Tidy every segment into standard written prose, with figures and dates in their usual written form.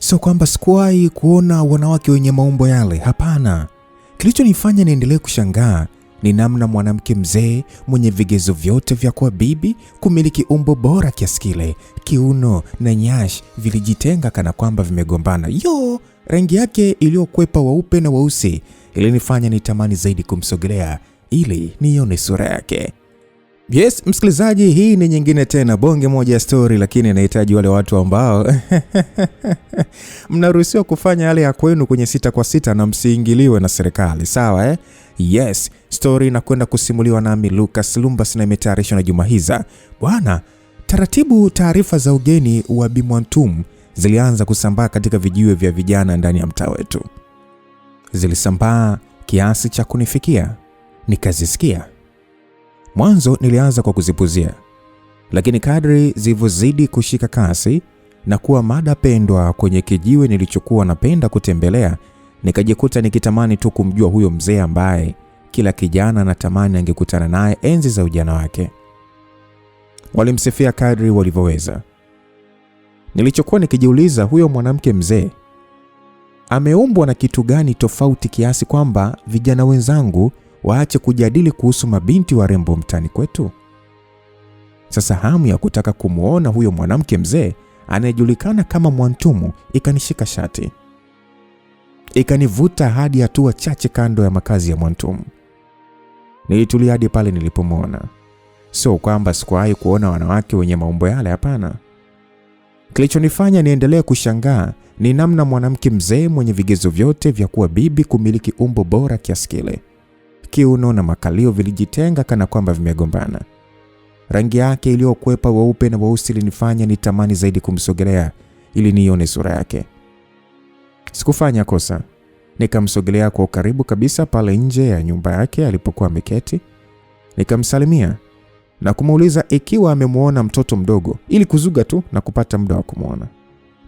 Sio kwamba sikuwahi kuona wanawake wenye maumbo yale, hapana. Kilichonifanya niendelee kushangaa ni namna mwanamke mzee mwenye vigezo vyote vya kuwa bibi, kumiliki umbo bora kiasi kile, kiuno na nyash vilijitenga kana kwamba vimegombana. Rangi yake iliyokwepa weupe na weusi ilinifanya nitamani zaidi kumsogelea ili nione sura yake. Yes, msikilizaji, hii ni nyingine tena bonge moja ya story, lakini inahitaji wale watu ambao mnaruhusiwa kufanya yale ya kwenu kwenye 6x6 na msiingiliwe na serikali, sawa Yes, story inakwenda kusimuliwa nami Lucas Lumbas na imetayarishwa na Juma Hiza. Bwana, taratibu taarifa za ugeni wa Bi Mwantum zilianza kusambaa katika vijiwe vya vijana ndani ya mtaa wetu. Zilisambaa kiasi cha kunifikia, nikazisikia. Mwanzo nilianza kwa kuzipuzia, lakini kadri zilivyozidi kushika kasi na kuwa mada pendwa kwenye kijiwe nilichokuwa napenda kutembelea, nikajikuta nikitamani tu kumjua huyo mzee ambaye kila kijana anatamani angekutana naye enzi za ujana wake. Walimsifia kadri walivyoweza. Nilichokuwa nikijiuliza, huyo mwanamke mzee ameumbwa na kitu gani tofauti kiasi kwamba vijana wenzangu waache kujadili kuhusu mabinti warembo mtani kwetu? Sasa hamu ya kutaka kumuona huyo mwanamke mzee anayejulikana kama Mwantumu ikanishika shati. Ikanivuta hadi hatua chache kando ya makazi ya Mwantumu. Nilitulia hadi pale nilipomwona. Sio kwamba sikuwahi kuona wanawake wenye maumbo yale, hapana. Kilichonifanya niendelee kushangaa ni namna mwanamke mzee mwenye vigezo vyote vya kuwa bibi, kumiliki umbo bora kiasi kile, kiuno na makalio vilijitenga kana kwamba vimegombana. Rangi yake iliyokwepa weupe na weusi ilinifanya nitamani zaidi kumsogelea ili nione sura yake. Sikufanya kosa. Nikamsogelea kwa ukaribu kabisa pale nje ya nyumba yake alipokuwa ameketi. Nikamsalimia na kumuuliza ikiwa amemuona mtoto mdogo, ili kuzuga tu na kupata muda wa kumuona.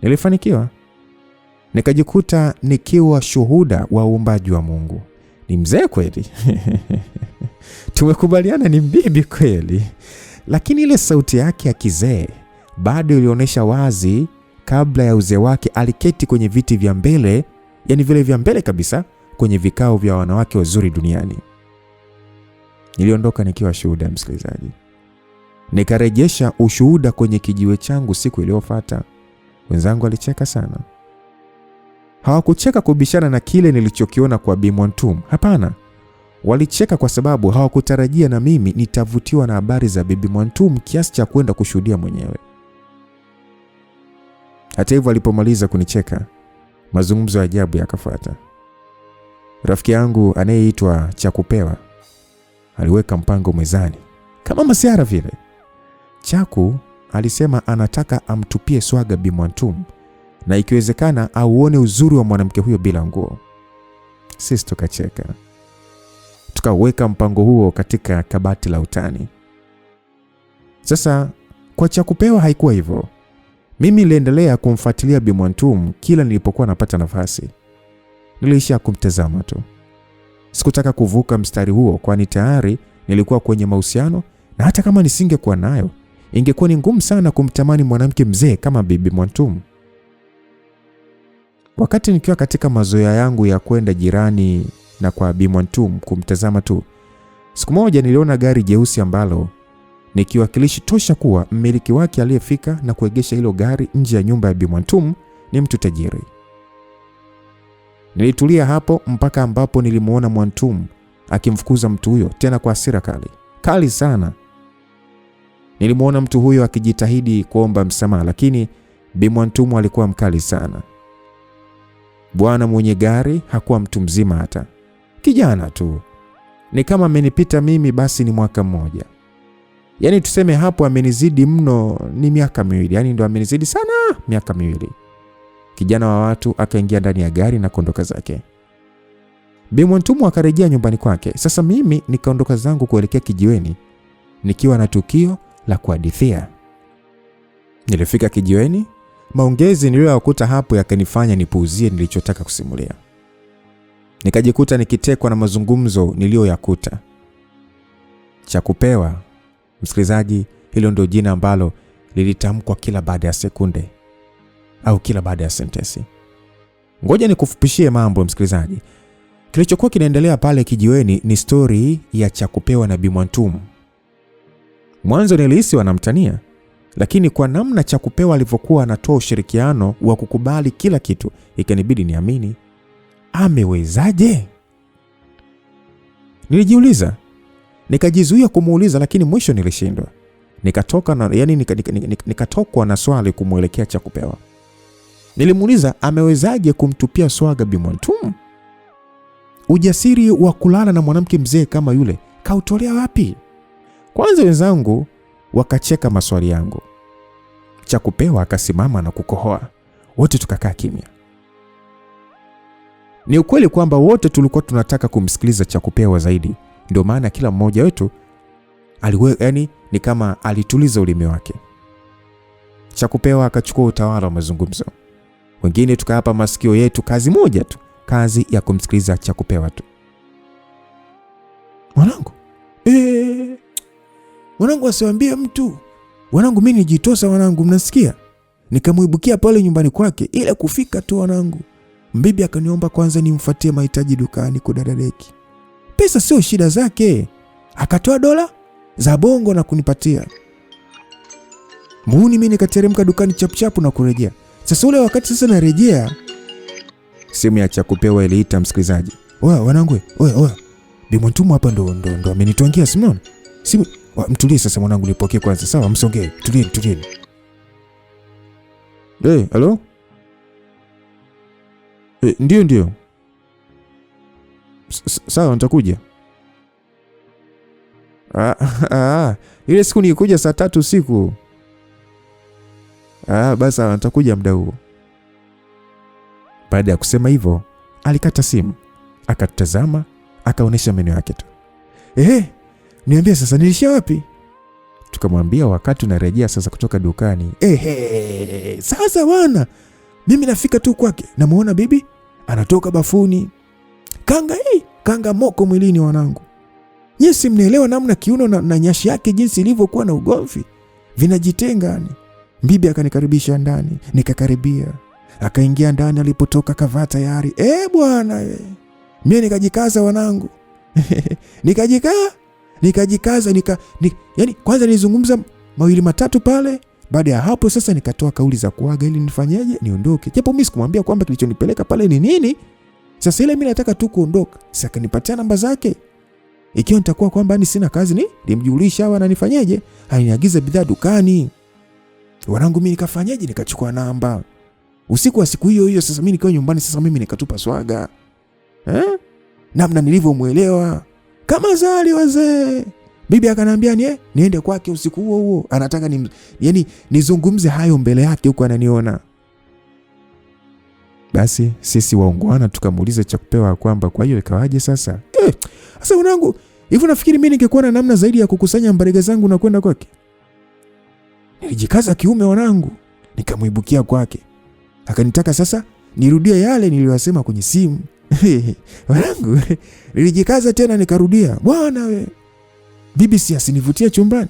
Nilifanikiwa. Nikajikuta nikiwa shuhuda wa uumbaji wa Mungu. Ni mzee kweli. Tumekubaliana ni bibi kweli. Lakini ile sauti yake ya kizee bado ilionyesha wazi kabla ya uzee wake aliketi kwenye viti vya mbele, yani vile vya mbele kabisa kwenye vikao vya wanawake wazuri duniani. Niliondoka nikiwa shuhuda, msikilizaji. Nikarejesha ushuhuda kwenye kijiwe changu siku iliyofuata. Wenzangu walicheka sana. Hawakucheka kubishana na kile nilichokiona kwa Bi Mwantum, hapana. Walicheka kwa sababu hawakutarajia na mimi nitavutiwa na habari za Bibi Mwantum kiasi cha kwenda kushuhudia mwenyewe. Hata hivyo, walipomaliza kunicheka, mazungumzo ya ajabu yakafuata. Rafiki yangu anayeitwa Chakupewa aliweka mpango mezani kama masiara vile. Chaku alisema anataka amtupie swaga Bi Mwantum na ikiwezekana auone uzuri wa mwanamke huyo bila nguo. Sisi tukacheka. Tukaweka mpango huo katika kabati la utani. Sasa kwa Chakupewa haikuwa hivyo. Mimi niliendelea kumfuatilia Bi Mwantum kila nilipokuwa napata nafasi. Nilisha kumtazama tu. Sikutaka kuvuka mstari huo, kwani tayari nilikuwa kwenye mahusiano, na hata kama nisingekuwa nayo, ingekuwa ni ngumu sana kumtamani mwanamke mzee kama Bibi Mwantum. Wakati nikiwa katika mazoea yangu ya kwenda jirani na kwa Bi Mwantum kumtazama tu, siku moja niliona gari jeusi ambalo nikiwakilishi tosha kuwa mmiliki wake aliyefika na kuegesha hilo gari nje ya nyumba ya Bi Mwantum ni mtu tajiri. Nilitulia hapo mpaka ambapo nilimuona Mwantum akimfukuza mtu huyo, tena kwa hasira kali sana. Nilimuona mtu huyo akijitahidi kuomba msamaha, lakini Bi Mwantum alikuwa mkali sana. Bwana mwenye gari hakuwa mtu mzima, hata kijana tu. Ni kama amenipita mimi basi ni mwaka mmoja. Yani tuseme hapo amenizidi mno ni miaka miwili. Yani ndo amenizidi sana miaka miwili. Kijana wa watu akaingia ndani ya gari na kuondoka zake. Bi Mwantum akarejea nyumbani kwake. Sasa mimi nikaondoka zangu kuelekea kijiweni nikiwa na tukio la kuhadithia. Nilifika kijiweni, maongezi niliyoyakuta hapo yakanifanya nipuuzie nilichotaka kusimulia. Nikajikuta nikitekwa na mazungumzo niliyoyakuta. Chakupewa, msikilizaji, hilo ndio jina ambalo lilitamkwa kila baada ya sekunde. au kila baada ya sentensi. Ngoja nikufupishie mambo msikilizaji. Kilichokuwa kinaendelea pale kijiweni ni story ya Chakupewa na Bi Mwantumu. Mwanzo nilihisi wanamtania, lakini kwa namna Chakupewa alivyokuwa anatoa ushirikiano wa kukubali kila kitu, ikanibidi niamini. Amewezaje? Nilijiuliza, nikajizuia kumuuliza, lakini mwisho nilishindwa. Nikatokwa na swali kumuelekea Chakupewa. Nilimuuliza amewezaje kumtupia swaga Bi Mwantumu? Ujasiri wa kulala na mwanamke mzee kama yule kautolea wapi? Kwanza wenzangu wakacheka maswali yangu. Chakupewa akasimama na kukohoa. Wote tukakaa kimya. Ni ukweli kwamba wote tulikuwa tunataka kumsikiliza Chakupewa zaidi. Ndio maana kila mmoja wetu ni kama alituliza ulimi wake. Chakupewa akachukua utawala wa mazungumzo. Wengine tukahapa masikio yetu kazi moja tu, kazi ya kumsikiliza Chakupewa tu. Mwanangu, mwanangu asiwaambie mtu. Mwanangu mimi nijitosa mwanangu, mnasikia? Nikamuibukia pale nyumbani kwake, ile kufika tu mwanangu. Mbibi akaniomba kwanza nimfuatie mahitaji dukani kudadadeki. Pesa sio shida zake. Akatoa dola za bongo na kunipatia. Muuni mimi nikateremka dukani chapuchapu na kurejea. Sasa ule wakati sasa narejea, simu ya Chakupewa iliita msikilizaji. Oya wanangu, oya. Bi Mwantumu hapa ndo amenitwangia simu. Simu, mtulie sasa mwanangu nipokee kwanza. Sawa, msongee. Tulieni. Hello? Ndio. Sawa, nitakuja. Ile siku nilikuja saa 3 usiku. Basi nitakuja muda huo. Baada ya kusema hivyo, alikata simu, akatazama, akaonesha menu yake tu. Niambia sasa nilishia wapi? Tukamwambia wakati unarejea sasa kutoka dukani. Sasa bwana, mimi nafika tu kwake, namuona bibi anatoka bafuni. Kanga moko mwilini wanangu. Nyesi mnaelewa namna kiuno na nyashi yake jinsi ilivyokuwa na ugomvi. Vinajitenga. Bibi akanikaribisha ndani, nikakaribia. Akaingia ndani, alipotoka kavaa tayari. Bwana mimi nikajikaza wanangu. Nikajikaza yani kwanza nilizungumza mawili matatu pale. Baada ya hapo sasa nikatoa kauli za kuaga ili nifanyeje niondoke. Japo mimi sikumwambia kwamba kilichonipeleka pale ni nini. Sasa ile mimi nataka tu kuondoka. Sasa akanipatia namba zake. Ikiwa nitakuwa kwamba ni sina kazi nimjulisha hawa na nifanyeje. Aliniagiza bidhaa dukani. Wanangu mimi nikafanyaje, nikachukua namba. Usiku wa siku hiyo sasa mimi nikiwa nyumbani sasa mimi nikatupa swaga. Namna nilivyomuelewa. Kama zali wazee. Bibi akaniambia niende kwake usiku huo. Anataka nizungumze hayo mbele yake huko ananiona. Basi sisi waungwana tukamuuliza Chakupewa kwamba kwa hiyo ikawaje sasa? Sasa wanangu, hivi nafikiri mimi ningekuwa na namna zaidi ya kukusanya mbarega zangu na kwenda kwake. Nilijikaza kiume wanangu, nikamuibukia kwake. Akanitaka sasa nirudie yale niliyosema kwenye simu. Wanangu, nilijikaza tena nikarudia. Bwana we. Bibi si asinivutia chumbani.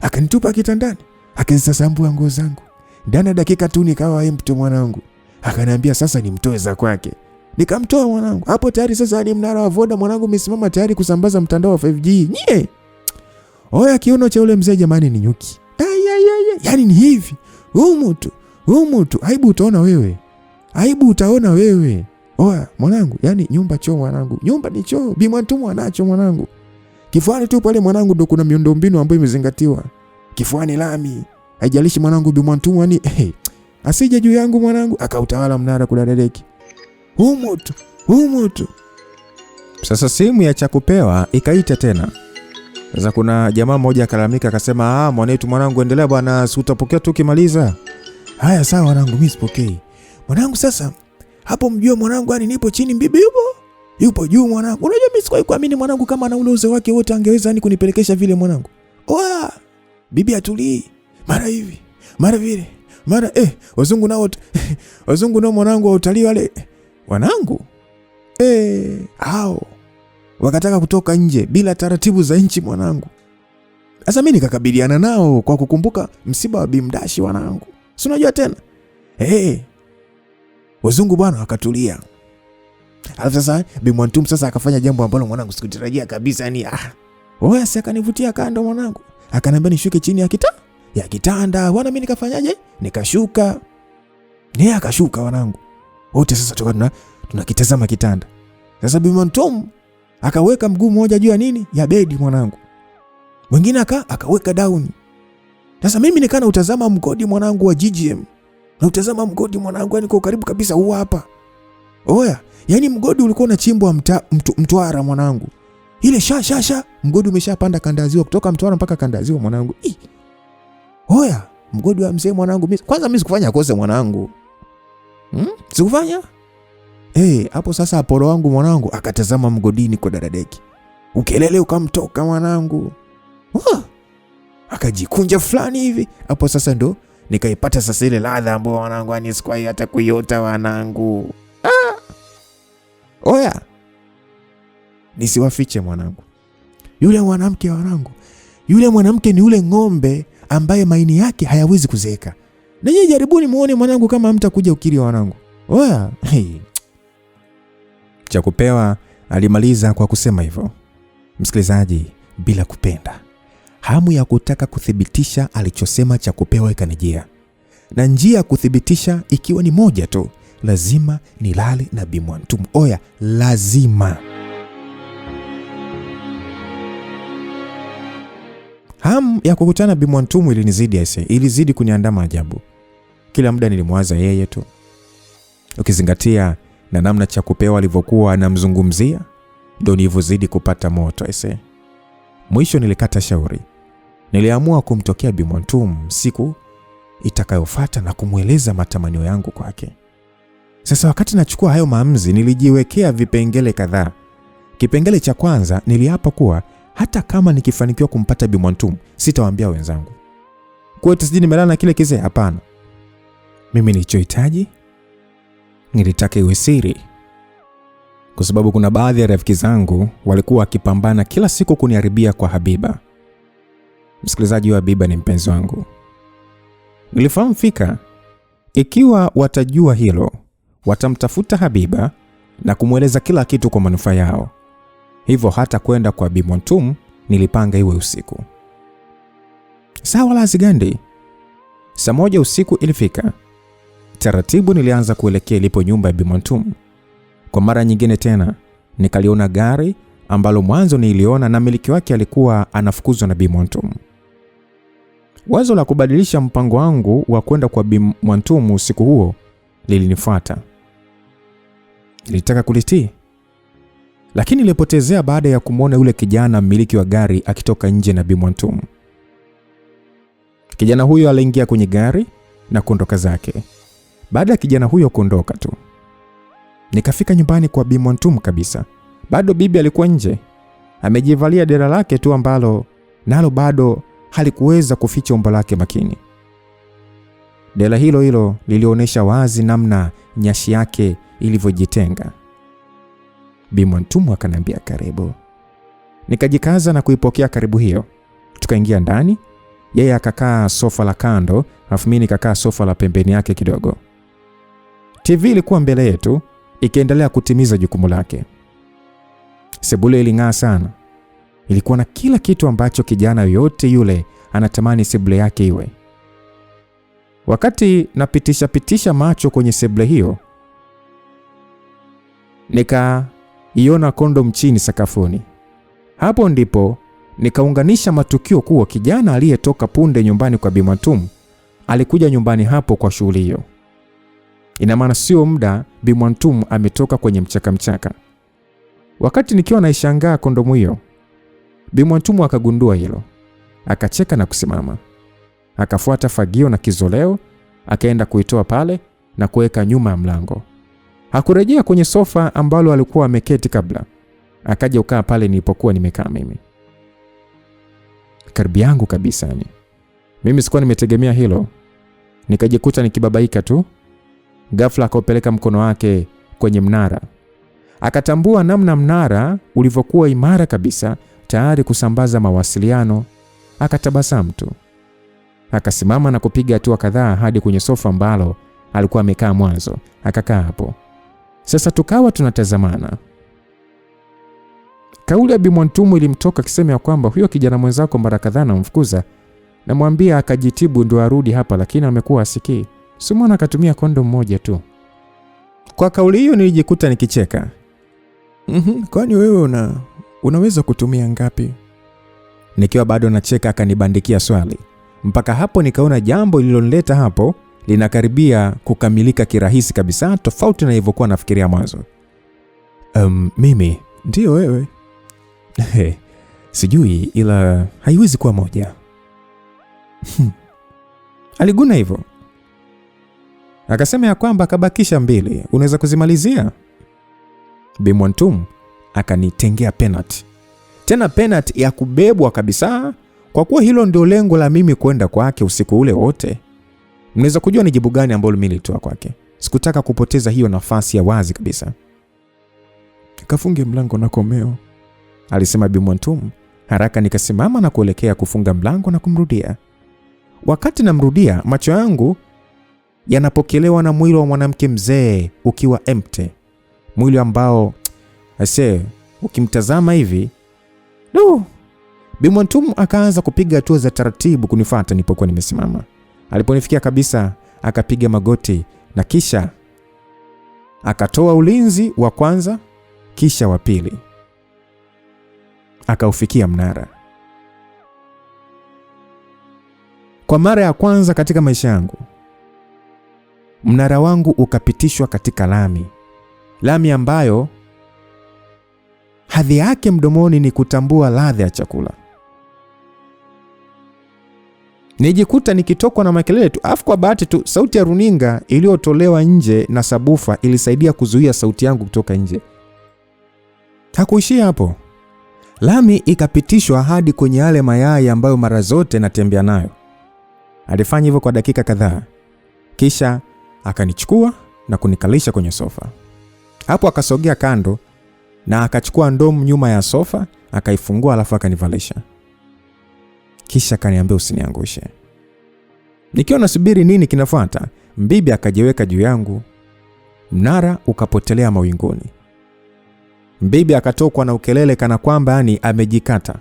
Akanitupa kitandani. Akanisasambua nguo zangu. Ndani dakika tu nikawa mtu mwanangu. Akaniambia sasa nimtoe za kwake. Nikamtoa mwanangu. Hapo tayari sasa hadi mnara wa Voda mwanangu umesimama tayari kusambaza mtandao wa 5G. Oya kiuno cha ule mzee jamani ni nyuki. Yaani ni hivi. Humu tu. Aibu utaona wewe. Oya mwanangu, yani nyumba choo mwanangu. Nyumba ni choo. Bi Mwantumu anacho mwanangu. Kifuani tu pale mwanangu ndo kuna miundombinu ambayo imezingatiwa. Kifuani lami. Haijalishi mwanangu Bi Mwantumu asije juu yangu mwanangu akautawala mnara kudadadeki. Humu tu. Sasa simu ya Chakupewa ikaita tena. Sasa kuna jamaa mmoja akalamika akasema, mwanetu mwanangu endelea bwana, si utapokea tu kimaliza. Haya sawa mwanangu, mimi sipokei. Mwanangu sasa hapo mjue mwanangu nipo chini, bibi yupo juu mwanangu. Unajua mimi sikuwahi kuamini mwanangu kama ana ule uwezo wake wote angeweza kunipelekesha vile mwanangu. Bibi atulii. Mara hivi, mara vile. Mara wazungu nao mwanangu wa utalii wale. Wanangu wakataka kutoka nje bila taratibu za nchi mwanangu. Sasa mimi nikakabiliana nao kwa kukumbuka msiba wa Bimdashi wanangu. Si unajua tena? Wazungu bwana wakatulia. Alafu sasa Bi Mwantumu sasa akafanya jambo ambalo mwanangu sikutarajia kabisa, yani oya, si akanivutia kando mwanangu. Akaniambia nishuke chini ya kitanda. Bwana mimi nikafanyaje? Nikashuka. Naye akashuka wanangu. Wote sasa tunakitazama kitanda. Sasa Bi Mwantumu akaweka mguu mmoja juu ya nini? Ya bedi mwanangu. Mwingine akaweka down. Sasa mimi nikana utazama mgodi mwanangu wa GGM. Na utazama mgodi mwanangu, yani kwa karibu kabisa huu hapa. Oya, yani mgodi ulikuwa unachimbwa Mtwara mwanangu. Ile shasha mgodi umeshapanda kanda ya Ziwa, kutoka Mtwara mpaka kanda ya Ziwa mwanangu. Oya, mgodi wa mzee mwanangu. Kwanza mimi sikufanya kosa mwanangu. Sikufanya? Hapo sasa Apollo wangu mwanangu akatazama mgodini kwa daradeki. Ukelele ukamtoka mwanangu. Akajikunja fulani hivi. Hapo sasa ndo nikaipata sasa ile ladha ambayo mwanangu ani sikuwahi hata kuiota mwanangu. Oya, nisiwafiche mwanangu. Yule mwanamke mwanangu, yule mwanamke ni yule ng'ombe ambaye maini yake hayawezi kuzeeka. Na nyinyi jaribuni muone mwanangu kama mtakuja ukiri wanangu. Oya, Chakupewa alimaliza kwa kusema hivyo. Msikilizaji, bila kupenda, hamu ya kutaka kuthibitisha alichosema Chakupewa ikanijia. Na njia ya kuthibitisha ikiwa ni moja tu, lazima nilale na Bi Mwantumu. Oya, lazima. Hamu ya kukutana Bi Mwantumu ilinizidi aise, ilizidi kuniandama ajabu. Kila muda nilimwaza yeye tu. Ukizingatia na namna Chakupewa alivyokuwa anamzungumzia, ndio nilivyozidi kupata moto aise. Mwisho nilikata shauri. Niliamua kumtokea Bi Mwantumu siku itakayofuata na kumueleza matamanio yangu kwake. Sasa wakati nachukua hayo maamuzi, nilijiwekea vipengele kadhaa. Kipengele cha kwanza, niliapa kuwa hata kama nikifanikiwa kumpata Bi Mwantumu, sitawaambia wenzangu. Kwa hiyo sijini nimelala na kile kizee, hapana. Mimi nilichohitaji, nilitaka iwe siri. Kwa sababu kuna baadhi ya rafiki zangu walikuwa wakipambana kila siku kuniharibia kwa Habiba. Msikilizaji, wa Habiba ni mpenzi wangu. Nilifahamu fika ikiwa watajua hilo, watamtafuta Habiba na kumweleza kila kitu kwa manufaa yao. Hivyo hata kwenda kwa Bi Mwantumu nilipanga iwe usiku. Sawa la Zigandi. Saa 1 usiku ilifika. Taratibu nilianza kuelekea ilipo nyumba ya Bi Mwantumu. Kwa mara nyingine tena nikaliona gari ambalo mwanzo niliona na miliki wake alikuwa anafukuzwa na Bi Mwantumu. Wazo la kubadilisha mpango wangu wa kwenda kwa Bi Mwantumu usiku huo lilinifuata. Nilitaka kulitii, lakini nilipotezea baada ya kumwona yule kijana mmiliki wa gari akitoka nje na Bi Mwantumu. Kijana huyo aliingia kwenye gari na kuondoka zake. Baada ya kijana huyo kuondoka tu, nikafika nyumbani kwa Bi Mwantumu kabisa. Bado bibi alikuwa nje, amejivalia dera lake tu ambalo nalo bado halikuweza kuficha umbo lake makini. Dera hilo lilionyesha wazi namna nyashi yake ilivyojitenga. Bi Mwantumu akaniambia karibu. Nikajikaza na kuipokea karibu hiyo. Tukaingia ndani, yeye akakaa sofa la kando, alafu mimi nikakaa sofa la pembeni yake kidogo. TV ilikuwa mbele yetu, ikiendelea kutimiza jukumu lake. Sebule iling'aa sana. Ilikuwa na kila kitu ambacho kijana yote yule anatamani sebule yake iwe. Wakati napitisha macho kwenye sebule hiyo, nikaiona kondom chini sakafuni. Hapo ndipo nikaunganisha matukio kuwa kijana aliyetoka punde nyumbani kwa Bi Mwantumu alikuja nyumbani hapo kwa shughuli hiyo. Ina maana sio muda Bi Mwantumu ametoka kwenye mchaka. Wakati nikiwa naishangaa kondomu hiyo, Bi Mwantumu akagundua hilo. Akacheka na kusimama. Akafuata fagio na kizoleo, akaenda kuitoa pale na kuweka nyuma ya mlango. Hakurejea kwenye sofa ambalo alikuwa ameketi kabla. Akaja ukaa pale nilipokuwa nimekaa mimi. Karibu yangu kabisa ni. Mimi sikuwa nimetegemea hilo. Nikajikuta nikibabaika tu. Ghafla akaupeleka mkono wake kwenye mnara. Akatambua namna mnara ulivyokuwa imara kabisa, tayari kusambaza mawasiliano. Akatabasamu tu. Akasimama na kupiga hatua kadhaa hadi kwenye sofa ambalo alikuwa amekaa mwanzo. Akakaa hapo. Sasa tukawa tunatazamana. Kauli ya Bi Mwantumu ilimtoka akisema ya kwamba huyo kijana mwenzako mara kadhaa anamfukuza, na mwambia akajitibu ndio arudi hapa, lakini amekuwa asikii. Simona akatumia kondom moja tu. Kwa kauli hiyo nilijikuta nikicheka. Kwani wewe unaweza kutumia ngapi? Nikiwa bado nacheka akanibandikia swali. Mpaka hapo nikaona jambo lililonileta hapo linakaribia kukamilika kirahisi kabisa, tofauti na ilivyokuwa nafikiria mwanzo. Mimi ndio wewe. Sijui, ila haiwezi kuwa moja. Aliguna hivyo. Akasema ya kwamba akabakisha 2, unaweza kuzimalizia? Bi Mwantumu akanitengea penalty. Tena penalty ya kubebwa kabisa, kwa kuwa hilo ndio lengo la mimi kwenda kwake usiku ule wote. Mnaweza kujua ni jibu gani ambalo mimi nilitoa kwake. Sikutaka kupoteza hiyo nafasi ya wazi kabisa. Kafunge mlango na komeo, alisema Bi Mwantumu. Haraka nikasimama na kuelekea kufunga mlango na kumrudia. Wakati namrudia, macho yangu yanapokelewa na mwili wa mwanamke mzee ukiwa empty. Mwili ambao ukimtazama hivi, Bi Mwantumu akaanza kupiga hatua za taratibu kunifuata nilipokuwa nimesimama. Aliponifikia kabisa, akapiga magoti na kisha akatoa ulinzi wa kwanza, kisha wa pili. Akaufikia mnara. Kwa mara ya kwanza katika maisha yangu, mnara wangu ukapitishwa katika lami ambayo hadhi yake mdomoni ni kutambua ladha ya chakula. Nijikuta nikitokwa na makelele tu. Afu kwa bahati tu sauti ya runinga iliyotolewa nje na sabufa ilisaidia kuzuia sauti yangu kutoka nje. Hakuishia hapo. Lami ikapitishwa hadi kwenye yale mayai ambayo mara zote natembea nayo. Alifanya hivyo kwa dakika kadhaa. Kisha akanichukua na kunikalisha kwenye sofa. Hapo akasogea kando na akachukua ndomu nyuma ya sofa, akaifungua alafu akanivalisha. Kisha akaniambia usiniangushe. Nikiwa nasubiri nini kinafuata, mbibi akajiweka juu yangu. Mnara ukapotelea mawinguni. Mbibi akatokwa na ukelele kana kwamba amejikata.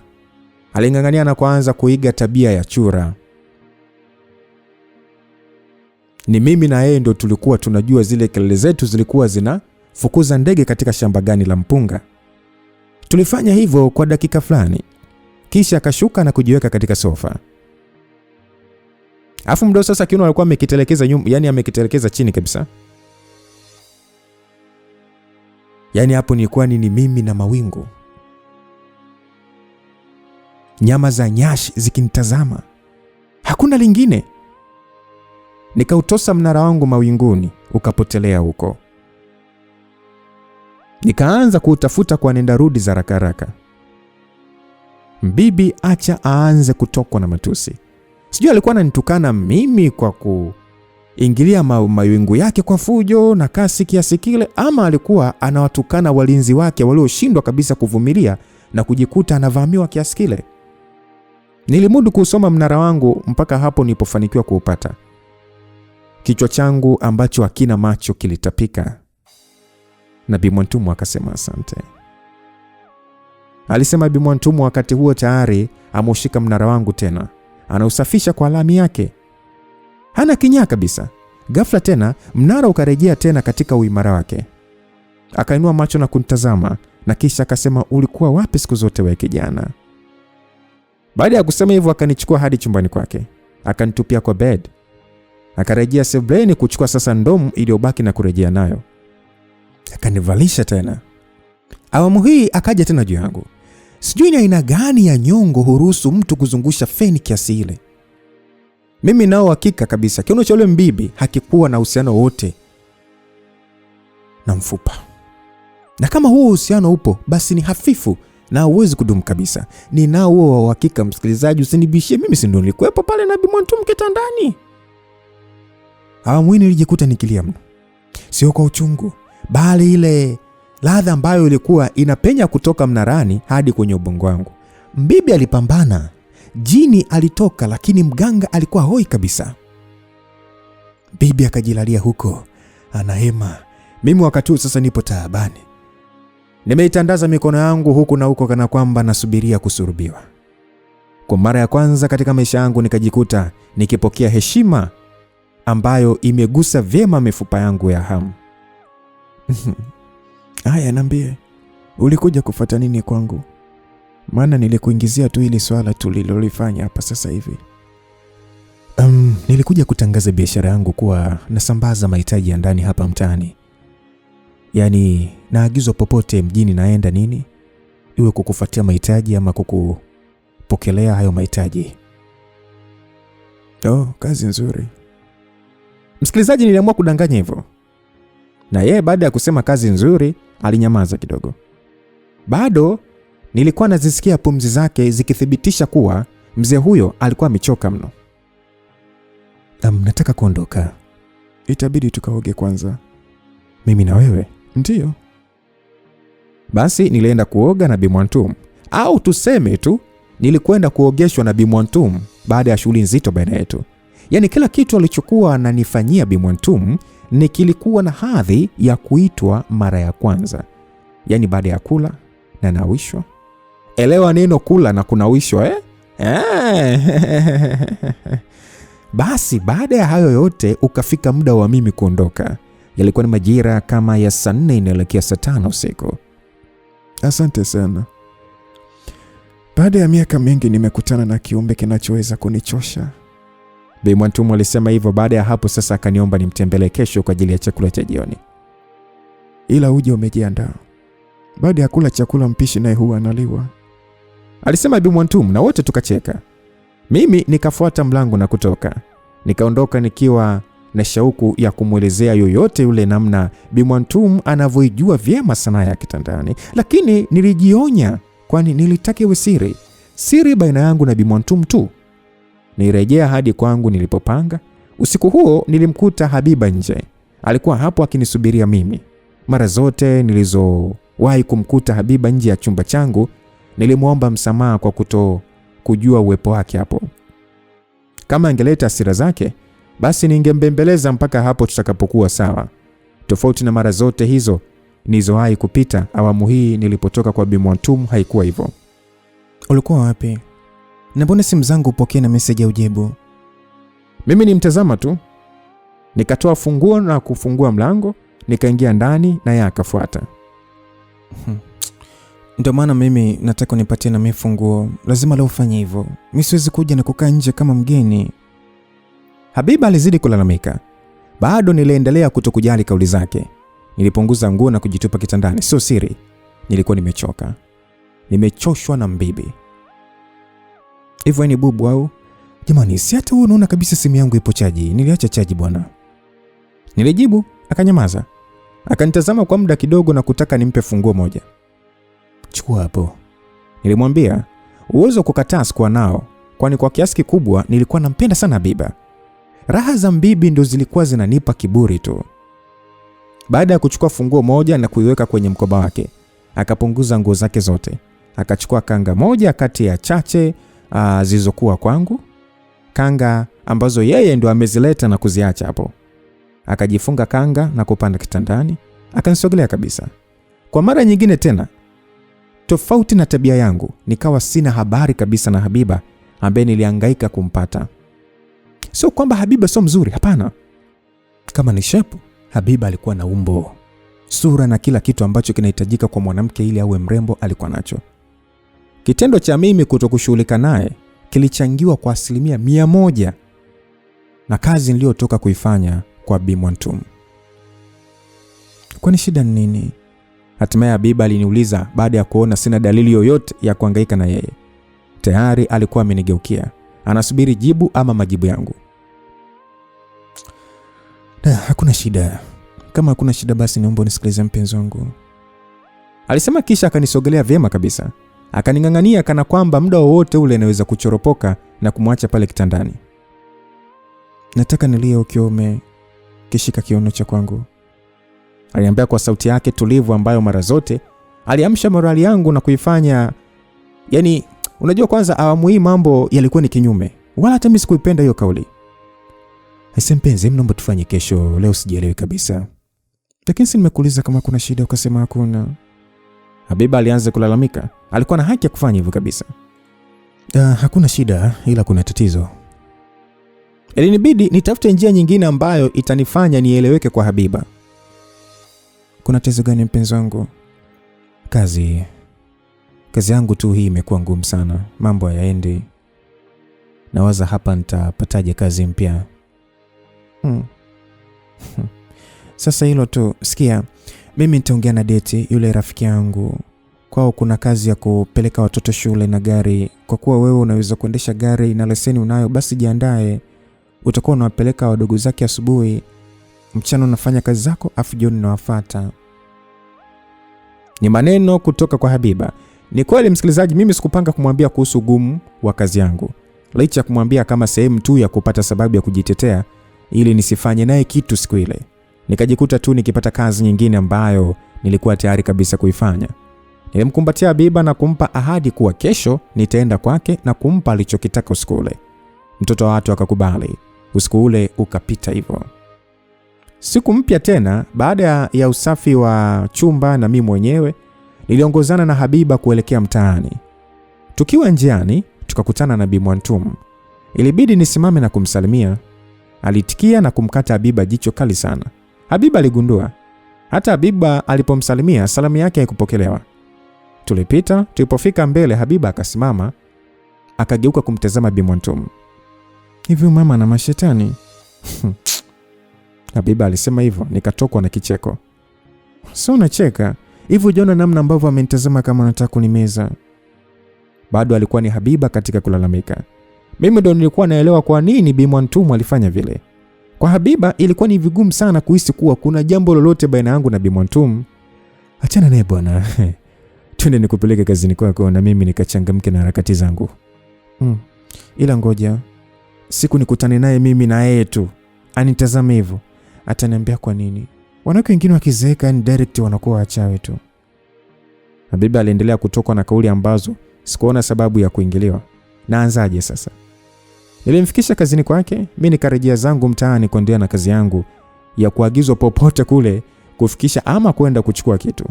Alingangania na kuanza kuiga tabia ya chura. Ni mimi na yeye ndio tulikuwa tunajua zile kelele zetu zilikuwa zinafukuza ndege katika shamba gani la mpunga. Tulifanya hivyo kwa dakika fulani. Kisha akashuka na kujiweka katika sofa. Afu mdo sasa kiuno alikuwa amekitelekeza amekitelekeza chini kabisa. Hapo nilikuwa ni mimi na mawingu. Nyama za nyashi zikinitazama. Hakuna lingine. Nikautosa mnara wangu mawinguni, ukapotelea huko. Nikaanza kuutafuta kwa nenda rudi za haraka. Mbibi acha aanze kutokwa na matusi. Sijui alikuwa ananitukana mimi kwa kuingilia mawingu yake kwa fujo na kasi kiasi kile, ama alikuwa anawatukana walinzi wake walioshindwa kabisa kuvumilia na kujikuta anavamiwa kiasi kile. Nilimudu kusoma mnara wangu mpaka hapo nilipofanikiwa kuupata. Kichwa changu ambacho hakina macho kilitapika. Na Bi Mwantumu akasema asante. Alisema Bi Mwantumu wakati huo tayari ameushika mnara wangu tena. Anausafisha kwa lami yake. Hana kinyaa kabisa. Ghafla tena mnara ukarejea tena katika uimara wake. Akainua macho na kunitazama na kisha akasema ulikuwa wapi siku zote wewe kijana? Baada ya kusema hivyo akanichukua hadi chumbani kwake. Akanitupia kwa bed. Akarejea sebuleni kuchukua sasa ndomu iliyobaki na kurejea nayo. Akanivalisha tena. Awamu hii akaja tena juu yangu. Sijui ni aina gani ya nyongo huruhusu mtu kuzungusha feni kiasi ile. Mimi nao hakika kabisa kiuno cha yule mbibi hakikuwa na uhusiano wote na mfupa. Na kama huo uhusiano upo, basi ni hafifu na hauwezi kudumu kabisa. Ni nao huo wa hakika, msikilizaji, usinibishie mimi, si ndio nilikuwepo pale na Bi Mwantumu kitandani. Awamu hii nilijikuta nikilia mno. Sio kwa uchungu, bali ile ladha ambayo ilikuwa inapenya kutoka mnarani hadi kwenye ubongo wangu. Mbibi alipambana. Jini alitoka, lakini mganga alikuwa hoi kabisa. Bibi akajilalia huko anahema. Mimi wakati huu sasa nipo taabani. Nimeitandaza mikono yangu huku na huko kana kwamba nasubiria kusurubiwa. Kwa mara ya kwanza katika maisha yangu nikajikuta nikipokea heshima ambayo imegusa vyema mifupa yangu ya hamu. Haya, niambie, ulikuja kufuata nini kwangu? Maana nilikuingizia tu ili swala tulilolifanya hapa sasa hivi. Nilikuja kutangaza biashara yangu kuwa nasambaza mahitaji ya ndani hapa mtaani. Yaani naagizwa popote mjini naenda nini, iwe kukufuatia mahitaji ama kukupokelea hayo mahitaji. Kazi nzuri. Msikilizaji, niliamua kudanganya hivyo. Na yeye baada ya kusema kazi nzuri, alinyamaza kidogo. Bado nilikuwa nazisikia pumzi zake zikithibitisha kuwa mzee huyo alikuwa amechoka mno. Nataka kuondoka. Itabidi tukaoge kwanza. Mimi na wewe? Ndiyo. Basi nilienda kuoga na Bi Mwantum, au tuseme tu nilikwenda kuogeshwa na Bi Mwantum baada ya shughuli nzito baina yetu. Yaani kila kitu alichokuwa ananifanyia Bi Mwantum ni kilikuwa na hadhi ya kuitwa mara ya kwanza. Yaani baada ya kula na nawishwa. Elewa neno kula na kunawishwa, Basi baada ya hayo yote ukafika muda wa mimi kuondoka. Yalikuwa ni majira kama ya saa 4 inaelekea saa 5 usiku. Asante sana. Baada ya miaka mingi nimekutana na kiumbe kinachoweza kunichosha. Bi Mwantum alisema hivyo. Baada ya hapo sasa akaniomba nimtembelee kesho kwa ajili ya chakula cha jioni. Ila uje umejiandaa. Baada ya kula chakula mpishi naye huwa analiwa, alisema Bi Mwantum, na wote tukacheka. Mimi nikafuata mlango na kutoka. Nikaondoka nikiwa na shauku ya kumwelezea yoyote yule namna Bi Mwantum anavyoijua vyema sanaa ya kitandani, lakini nilijionya, kwani nilitaka iwe siri baina yangu na Bi Mwantum tu. Nirejea hadi kwangu nilipopanga. Usiku huo nilimkuta Habiba nje. Alikuwa hapo akinisubiria mimi. Mara zote nilizowahi kumkuta Habiba nje ya chumba changu, nilimwomba msamaha kwa kujua uwepo wake hapo. Kama angeleta hasira zake, basi ningembembeleza mpaka hapo tutakapokuwa sawa. Tofauti na mara zote hizo nilizowahi kupita, awamu hii nilipotoka kwa Bi Mwantum haikuwa hivyo. Ulikuwa wapi? Na mbona simu zangu upokee na message ya ujibu? Mimi nimtazama tu. Nikatoa funguo na kufungua mlango, nikaingia ndani na yeye akafuata. Ndio maana mimi nataka unipatie na mimi funguo. Lazima leo ufanye hivyo. Mimi siwezi kuja na kukaa nje kama mgeni. Habiba alizidi kulalamika. Bado niliendelea kutokujali kauli zake. Nilipunguza nguo na kujitupa kitandani. Sio siri, nilikuwa nimechoka. Nimechoshwa na mbibi. Hivyo ni bubu au? Jamani, si hata wewe unaona kabisa simu yangu ipo chaji. Niliacha chaji bwana. Nilijibu, akanyamaza. Akanitazama kwa muda kidogo na kutaka nimpe funguo moja. Chukua hapo. Nilimwambia, uwezo kukataa sikuwa nao, kwani kwa kiasi kikubwa nilikuwa nampenda sana Habiba. Raha za mbibi ndio zilikuwa zinanipa kiburi tu. Baada ya kuchukua funguo moja na kuiweka kwenye mkoba wake, akapunguza nguo zake zote. Akachukua kanga moja kati ya chache zilizokuwa kwangu, kanga ambazo yeye ndio amezileta na kuziacha hapo. Akajifunga kanga na kupanda kitandani, akanisogelea kabisa. Kwa mara nyingine tena, tofauti na tabia yangu, nikawa sina habari kabisa na Habiba ambaye nilihangaika kumpata. Sio kwamba Habiba sio mzuri, hapana. Kama ni shepu, Habiba alikuwa na umbo, sura na kila kitu ambacho kinahitajika kwa mwanamke ili awe mrembo alikuwa nacho. Kitendo cha mimi kutokushughulika naye kilichangiwa kwa 100% na kazi niliyotoka kuifanya kwa Bi Mwantum. Kwani shida ni nini? Hatimaye Habiba aliniuliza baada ya kuona sina dalili yoyote ya kuhangaika na yeye. Tayari alikuwa amenigeukia, anasubiri jibu ama majibu yangu. Hakuna shida. Kama hakuna shida basi naomba unisikilize mpenzi wangu, alisema, kisha akanisogelea vyema kabisa. Akaningangania kana kwamba muda wowote ule anaweza kuchoropoka na kumwacha pale kitandani. Nataka nilie ukiwa kishika kiuno cha kwangu, aliambia kwa sauti yake tulivu ambayo mara zote aliamsha morali yangu na kuifanya. Yani, unajua kwanza awamu hii mambo yalikuwa ni kinyume. Wala hata mimi sikuipenda hiyo kauli. Mpenzi, naomba tufanye kesho, leo sijielewi kabisa. Lakini si nimekuuliza kama kuna shida ukasema hakuna. Habiba alianza kulalamika. Alikuwa na haki ya kufanya hivyo kabisa. Hakuna shida, ila kuna tatizo. Ilinibidi nitafute njia nyingine ambayo itanifanya nieleweke kwa Habiba. Kuna tatizo gani mpenzi wangu? Kazi yangu tu hii imekuwa ngumu sana. Mambo hayaendi. Nawaza hapa nitapataje kazi mpya. Sasa hilo tu. Sikia, mimi nitaongea na Deti, yule rafiki yangu. Kwao kuna kazi ya kupeleka watoto shule na gari. Kwa kuwa wewe unaweza kuendesha gari na leseni unayo, basi jiandae. Utakuwa unawapeleka wadogo zake asubuhi, mchana unafanya kazi zako, afu jioni unawafuata. Ni maneno kutoka kwa Habiba. Ni kweli msikilizaji, mimi sikupanga kumwambia kuhusu ugumu wa kazi yangu. Licha kumwambia kama sehemu tu ya kupata sababu ya kujitetea ili nisifanye naye kitu siku ile. Nikajikuta tu nikipata kazi nyingine ambayo nilikuwa tayari kabisa kuifanya. Nilimkumbatia Habiba na kumpa ahadi kuwa kesho nitaenda kwake na kumpa alichokitaka usiku ule. Mtoto wa watu akakubali. Usiku ule ukapita hivyo. Siku mpya tena, baada ya usafi wa chumba na mimi mwenyewe, niliongozana na Habiba kuelekea mtaani. Tukiwa njiani, tukakutana na Bi Mwantum. Ilibidi nisimame na kumsalimia. Alitikia na kumkata Habiba jicho kali sana. Habiba aligundua. Hata Habiba alipomsalimia, salamu yake haikupokelewa. Tulipofika mbele, Habiba akasimama, akageuka kumtazama Bi Mwantum. Hivi mama na mashetani? Habiba alisema hivyo, nikatokwa na kicheko. Sio unacheka? Hivi unaona namna ambavyo amenitazama kama anataka kunimeza. Bado alikuwa ni Habiba katika kulalamika. Mimi ndo nilikuwa naelewa kwa nini Bi Mwantum alifanya vile. Kwa Habiba ilikuwa ni vigumu sana kuhisi kuwa kuna jambo lolote baina yangu na Bi Mwantum. Achana naye bwana. Twende nikupeleke kazini kwako na mimi nikachangamke na harakati zangu. Ila ngoja siku nikutane naye mimi na yeye tu anitazame hivyo, ataniambia kwa nini wanawake wengine wakizeeka ni direct wanakuwa wachawi tu. Habiba aliendelea kutokwa na kauli ambazo sikuona sababu ya kuingiliwa. Naanzaje sasa? Nilimfikisha kazini kwake, mimi nikarejea zangu mtaani kuendelea na kazi yangu ya kuagizwa popote kule kufikisha ama kwenda kuchukua kitu.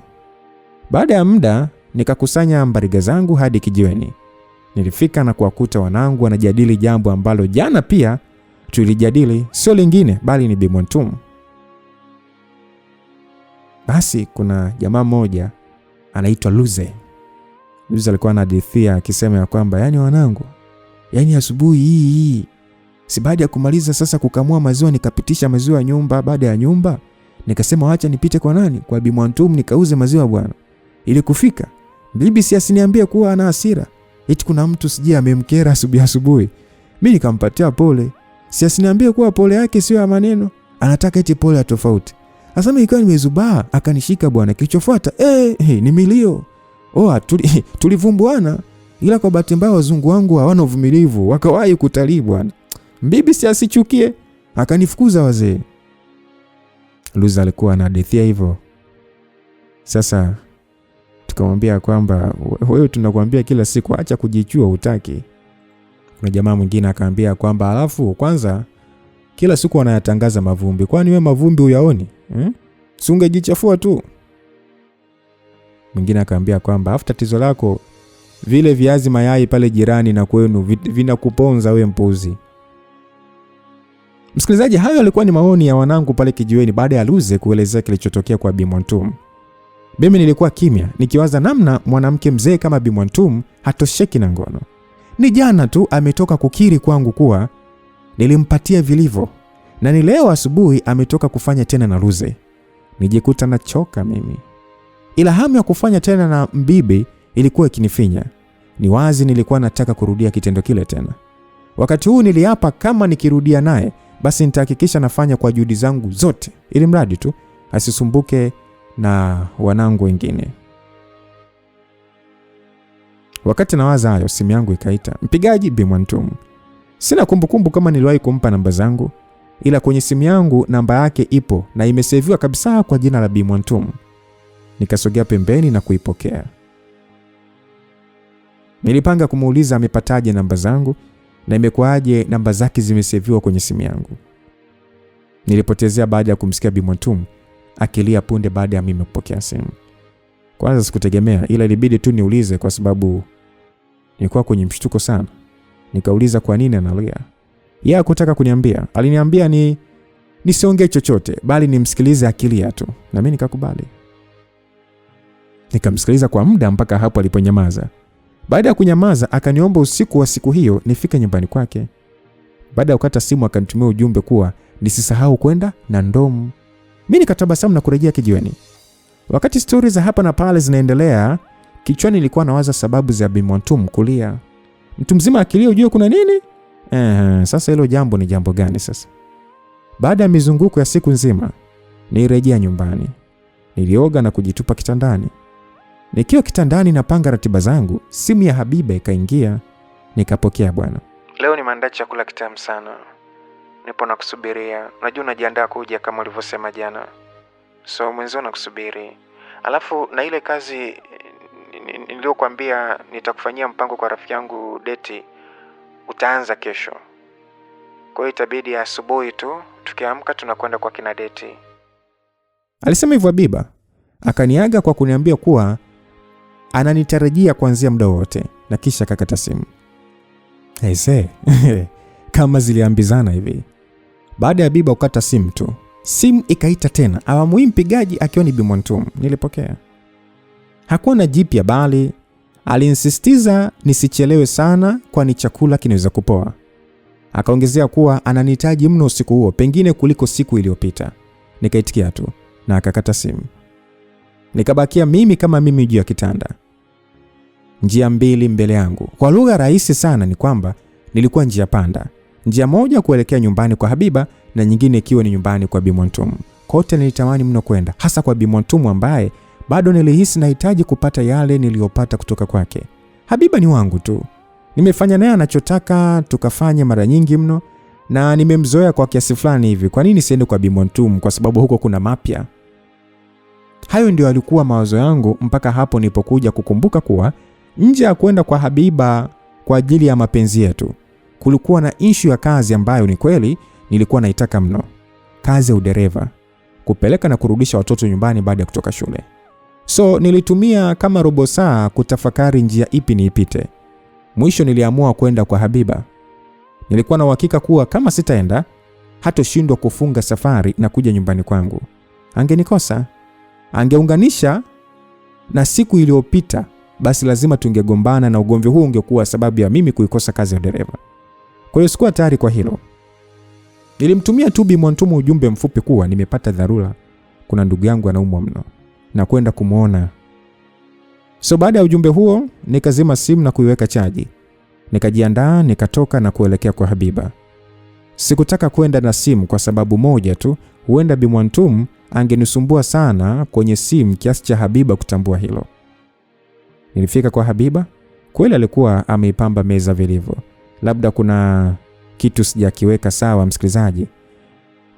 Baada ya muda nikakusanya mbariga zangu hadi kijiweni. Nilifika na kuwakuta wanangu wanajadili jambo ambalo jana pia tulijadili, sio lingine bali ni Bi Mwantum. Basi kuna jamaa mmoja anaitwa Luze. Luze alikuwa anahadithia akisema ya kwamba wanangu, asubuhi hii si baada ya kumaliza sasa kukamua maziwa nikapitisha maziwa nyumba baada ya nyumba, nikasema acha nipite kwa nani? Kwa Bi Mwantum nikauze maziwa bwana. Ili kufika bibi si asiniambie kuwa ana hasira. Eti kuna mtu sije amemkera asubuhi. Mimi nikampatia pole. Si asiniambie kuwa pole yake sio ya maneno. Anataka eti pole ya tofauti. Sasa mimi ikawa nimezubaa, akanishika bwana. Kilichofuata ni milio. Tulivumbuana. Ila kwa bahati mbaya wazungu wangu hawana uvumilivu, wakawahi kutalii bwana. Bibi si asichukie, akanifukuza wazee. Luza alikuwa anahadithia hivyo. Sasa tukamwambia kwamba wewe tunakuambia kila siku acha kujichua utaki. Kuna jamaa mwingine akaambia kwamba alafu kwanza kila siku wanayatangaza mavumbi. Kwani wewe mavumbi uyaoni? Si ungejichafua tu. Mwingine akaambia kwamba afu tatizo lako vile viazi mayai pale jirani na kwenu vinakuponza wewe mpuzi. Msikilizaji, hayo yalikuwa ni maoni ya wanangu pale kijiweni baada ya Luze kuelezea kilichotokea kwa Bi Mwantum. Mimi nilikuwa kimya nikiwaza namna mwanamke mzee kama Bi Mwantum hatosheki na ngono. Ni jana tu ametoka kukiri kwangu kuwa nilimpatia vilivyo, na ni leo asubuhi ametoka kufanya tena na Luze. Nijikuta nachoka mimi. Ila hamu ya kufanya tena na mbibi ilikuwa ikinifinya. Ni wazi nilikuwa nataka kurudia kitendo kile tena. Wakati huu niliapa kama nikirudia naye basi nitahakikisha nafanya kwa juhudi zangu zote ili mradi tu asisumbuke na wanangu wengine. Wakati nawaza hayo, simu yangu ikaita. Mpigaji Bi Mwantum. Sina kumbukumbu kama niliwahi kumpa namba zangu, ila kwenye simu yangu namba yake ipo na imeseviwa kabisa kwa jina la Bi Mwantum. Nikasogea pembeni na kuipokea. Nilipanga kumuuliza amepataje namba zangu na imekuaje namba zake zimeseviwa kwenye simu yangu. Nilipotezea baada ya kumsikia Bi Mwantum akilia punde baada ya mimi kupokea simu. Kwanza sikutegemea, ila ilibidi tu niulize kwa sababu nilikuwa kwenye mshtuko sana. Nikauliza kwa nini analia. Yeye hakutaka kuniambia. Aliniambia nisiongee chochote bali nimsikilize akilia tu. Na mimi nikakubali. Nikamsikiliza kwa muda mpaka hapo aliponyamaza. Baada ya kunyamaza akaniomba usiku wa siku hiyo nifike nyumbani kwake. Baada ya kukata simu akanitumia ujumbe kuwa nisisahau kwenda na ndomu. Mimi nikatabasamu na kurejea kijiweni. Wakati stories za hapa na pale zinaendelea, kichwani nilikuwa nawaza sababu za Bi Mwantum kulia. Mtu mzima akilia ujue kuna nini? Sasa hilo jambo ni jambo gani sasa? Baada ya mizunguko ya siku nzima, nilirejea nyumbani. Nilioga na kujitupa kitandani. Nikiwa kitandani napanga ratiba zangu, simu ya Habiba ikaingia. Nikapokea. Bwana, leo nimeandaa chakula kitamu sana. Nipo nakusubiria. Unajua unajiandaa kuja kama ulivyosema jana. So mwenzo nakusubiri. Alafu na ile kazi niliyokuambia nitakufanyia mpango kwa rafiki yangu Deti utaanza kesho. Kwa hiyo itabidi asubuhi tu tukiamka tunakwenda kwa kina Deti. Alisema hivyo Habiba. Akaniaga kwa kuniambia kuwa ananitarajia kuanzia muda wote na kisha kakata simu. Aise, kama ziliambizana hivi. Baada ya Habiba kukata simu tu, simu ikaita tena. Awamu hii mpigaji akiwa ni Bi Mwantum. Nilipokea. Hakuwa na jipya bali alinsisitiza nisichelewe sana kwani chakula kinaweza kupoa. Akaongezea kuwa ananihitaji mno usiku huo, pengine kuliko siku iliyopita. Nikaitikia tu na akakata simu. Nikabakia mimi kama mimi juu ya kitanda. Njia mbili mbele yangu. Kwa lugha rahisi sana ni kwamba nilikuwa njia panda. Njia moja kuelekea nyumbani kwa Habiba na nyingine ikiwa ni nyumbani kwa Bi Mwantum. Kote nilitamani mno kwenda, hasa kwa Bi Mwantum ambaye bado nilihisi nahitaji kupata yale niliyopata kutoka kwake. Habiba ni wangu tu. Nimefanya naye anachotaka, tukafanya mara nyingi mno na nimemzoea kwa kiasi fulani hivi. Kwa nini siende kwa Bi Mwantum? Kwa sababu huko kuna mapya. Hayo ndio alikuwa mawazo yangu mpaka hapo nilipokuja kukumbuka kuwa nje ya kwenda kwa Habiba kwa ajili ya mapenzi yetu, kulikuwa na issue ya kazi ambayo ni kweli nilikuwa naitaka mno. Kazi ya udereva, kupeleka na kurudisha watoto nyumbani baada ya kutoka shule. So nilitumia kama robo saa kutafakari njia ipi niipite. Mwisho niliamua kwenda kwa Habiba. Nilikuwa na uhakika kuwa kama sitaenda hatoshindwa kufunga safari na kuja nyumbani kwangu. Angenikosa, angeunganisha na siku iliyopita, basi lazima tungegombana na ugomvi huu ungekuwa sababu ya mimi kuikosa kazi ya dereva. Kwa hiyo sikuwa tayari kwa hilo. Nilimtumia tu Bi Mwantum ujumbe mfupi kuwa nimepata dharura, kuna ndugu yangu anaumwa mno na kwenda kumuona. So baada ya ujumbe huo nikazima simu na kuiweka chaji. Nikajiandaa, nikatoka na kuelekea kwa Habiba. Sikutaka kwenda na simu kwa sababu moja tu, huenda Bi Mwantum angenisumbua sana kwenye simu kiasi cha Habiba kutambua hilo. Nilifika kwa Habiba, kweli alikuwa ameipamba meza vilivyo. Labda kuna kitu sijakiweka sawa msikilizaji.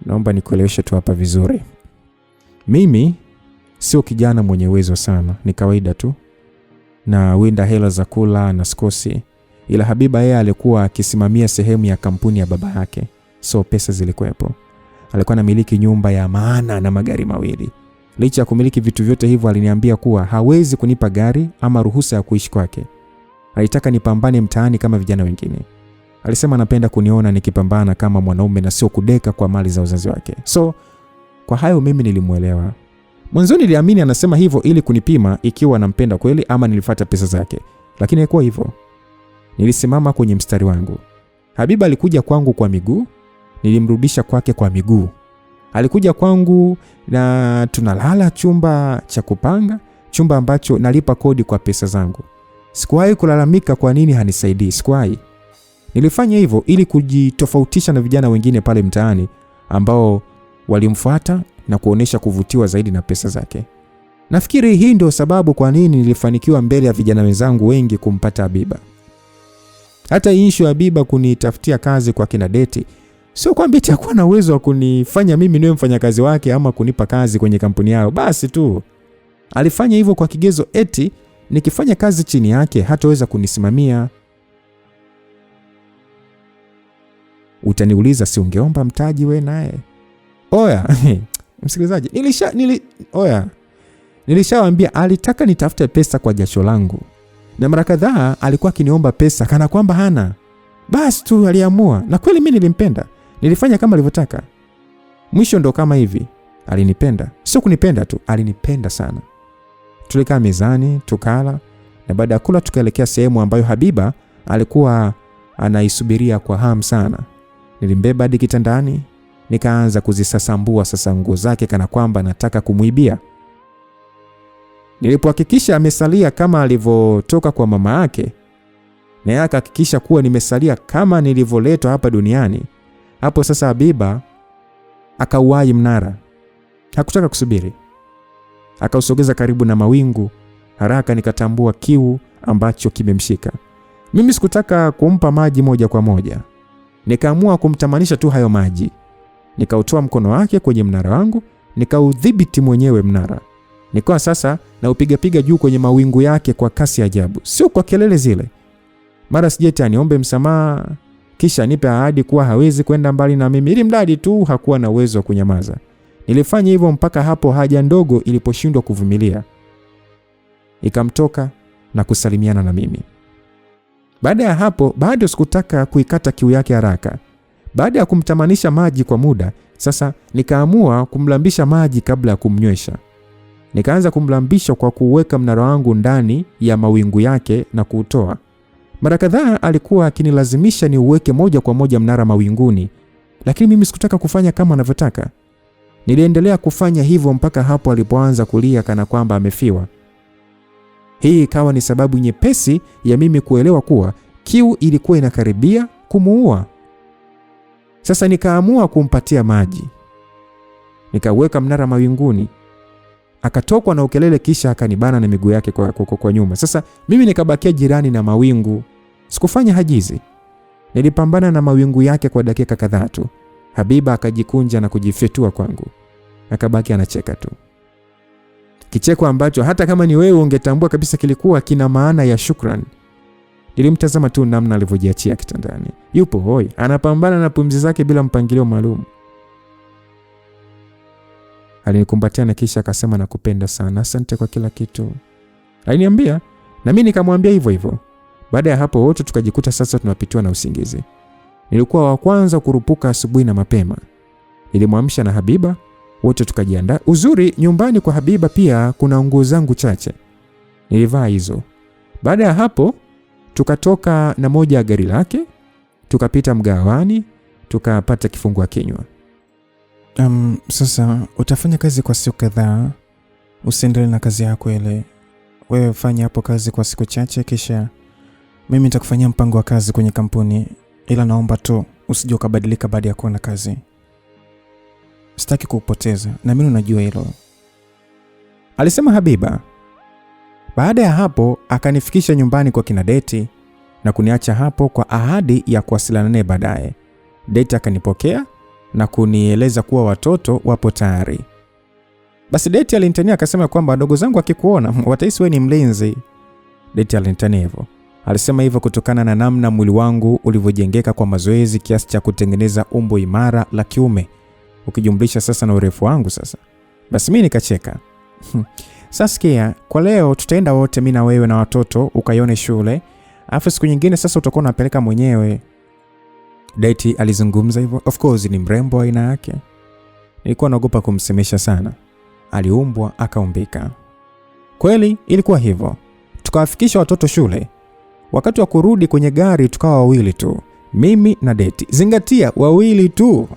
Naomba nikueleweshe tu hapa vizuri. Mimi sio kijana mwenye uwezo sana, ni kawaida tu. Na winda hela za kula na skosi. Ila Habiba yeye alikuwa akisimamia sehemu ya kampuni ya baba yake. So pesa zilikuwepo. Alikuwa anamiliki nyumba ya maana na magari mawili. Licha ya kumiliki vitu vyote hivyo aliniambia kuwa hawezi kunipa gari ama ruhusa ya kuishi kwake. Alitaka nipambane mtaani kama vijana wengine. Alisema anapenda kuniona nikipambana kama mwanaume na sio kudeka kwa mali za wazazi wake. So kwa hayo mimi nilimuelewa. Mwanzo niliamini anasema hivyo ili kunipima ikiwa nampenda kweli ama nilifuata pesa zake. Lakini haikuwa hivyo. Nilisimama kwenye mstari wangu. Habiba alikuja kwangu kwa miguu, nilimrudisha kwake kwa miguu. Alikuja kwangu na tunalala chumba cha kupanga, chumba ambacho nalipa kodi kwa pesa zangu. Sikuwahi kulalamika kwa nini hanisaidii, sikuwahi. Nilifanya hivyo ili kujitofautisha na vijana wengine pale mtaani ambao walimfuata na kuonesha kuvutiwa zaidi na pesa zake. Nafikiri hii ndio sababu kwa nini nilifanikiwa mbele ya vijana wenzangu wengi kumpata Habiba. Hata issue ya Habiba kunitafutia kazi kwa kina Deti, sio kwamba itakuwa na uwezo wa kunifanya mimi niwe mfanyakazi wake ama kunipa kazi kwenye kampuni yao basi tu. Alifanya hivyo kwa kigezo eti nikifanya kazi chini yake hataweza kunisimamia. Utaniuliza si ungeomba mtaji we naye? Oya, Msikilizaji, nilishawaambia alitaka nitafute pesa kwa jasho langu. Na mara kadhaa alikuwa akiniomba pesa kana kwamba hana. Basi tu aliamua, na kweli mimi nilimpenda. Nilifanya kama alivyotaka. Mwisho ndo kama hivi. Alinipenda. Sio kunipenda tu, alinipenda sana. Tulikaa mezani, tukala, na baada ya kula tukaelekea sehemu ambayo Habiba alikuwa anaisubiria kwa hamu sana. Nilimbeba hadi kitandani, nikaanza kuzisasambua sasa nguo zake kana kwamba nataka kumuibia. Nilipohakikisha amesalia kama alivyotoka kwa mama yake, na yeye akahakikisha kuwa nimesalia kama nilivyoletwa hapa duniani, hapo sasa Habiba akauwai mnara. Hakutaka kusubiri. Akausogeza karibu na mawingu. Haraka nikatambua kiu ambacho kimemshika. Mimi sikutaka kumpa maji moja kwa moja. Nikaamua kumtamanisha tu hayo maji. Nikautoa mkono wake kwenye mnara wangu, nikaudhibiti mwenyewe mnara. Nikawa sasa na upiga juu kwenye mawingu yake kwa kasi ajabu, sio kwa kelele zile. Mara sijeti aniombe msamaha, kisha nipe ahadi kuwa hawezi kwenda mbali na mimi, ili mradi tu hakuwa na uwezo wa kunyamaza. Nilifanya hivyo mpaka hapo haja ndogo iliposhindwa kuvumilia. Ikamtoka na kusalimiana na mimi. Baada ya hapo, bado sikutaka kuikata kiu yake haraka. Baada ya kumtamanisha maji kwa muda, sasa nikaamua kumlambisha maji kabla ya kumnywesha. Nikaanza kumlambisha kwa kuweka mnara wangu ndani ya mawingu yake na kuutoa. Mara kadhaa alikuwa akinilazimisha ni uweke moja kwa moja mnara mawinguni, lakini mimi sikutaka kufanya kama anavyotaka. Niliendelea kufanya hivyo mpaka hapo alipoanza kulia kana kwamba amefiwa. Hii ikawa ni sababu nyepesi ya mimi kuelewa kuwa kiu ilikuwa inakaribia kumuua. Sasa nikaamua kumpatia maji. Nikaweka mnara mawinguni. Akatokwa na ukelele kisha akanibana na miguu yake kwa nyuma. Sasa mimi nikabakia jirani na mawingu. Sikufanya hajizi. Nilipambana na mawingu yake kwa dakika kadhaa tu. Habiba akajikunja na kujifetua kwangu. Akabaki anacheka tu. Kicheko ambacho hata kama ni wewe ungetambua kabisa kilikuwa kina maana ya shukrani. Nilimtazama tu namna alivyojiachia kitandani. Yupo hoi, anapambana na pumzi zake bila mpangilio maalum. Alinikumbatia na kisha akasema nakupenda sana, asante kwa kila kitu. Aliniambia na mimi nikamwambia hivyo hivyo. Baada ya hapo wote tukajikuta sasa tunapitiwa na usingizi. Nilikuwa wa kwanza kurupuka asubuhi na mapema. Nilimwamsha na Habiba, wote tukajiandaa. Uzuri nyumbani kwa Habiba pia kuna nguo zangu chache. Nilivaa hizo. Baada ya hapo tukatoka na moja ya gari lake, tukapita mgawani, tukapata kifungua kinywa. Sasa utafanya kazi kwa siku kadhaa. Usiendelee na kazi yako ile. Wewe fanya hapo kazi kwa siku chache kisha mimi nitakufanyia mpango wa kazi kwenye kampuni. Ila naomba tu usije ukabadilika baada ya kuona kazi. Sitaki kukupoteza na mimi unajua hilo, alisema Habiba. Baada ya hapo akanifikisha nyumbani kwa kina Deti na kuniacha hapo kwa ahadi ya kuwasiliana naye baadaye. Deti akanipokea na kunieleza kuwa watoto wapo tayari. Basi Deti alinitania akasema kwamba wadogo zangu akikuona watahisi wewe ni mlinzi. Deti alinitania hivyo. Alisema hivyo kutokana na namna mwili wangu ulivyojengeka kwa mazoezi kiasi cha kutengeneza umbo imara la kiume, ukijumlisha sasa na urefu wangu sasa. Basi mimi nikacheka. Sasa kwa leo tutaenda wote mimi na wewe na watoto ukaione shule. Alafu siku nyingine sasa utakuwa unapeleka mwenyewe. Deti alizungumza hivyo. Of course ni mrembo aina yake. Nilikuwa naogopa kumsemesha sana. Aliumbwa akaumbika. Kweli ilikuwa hivyo. Tukawafikisha watoto shule. Wakati wa kurudi kwenye gari tukawa wawili tu. Mimi na Deti. Zingatia wawili tu.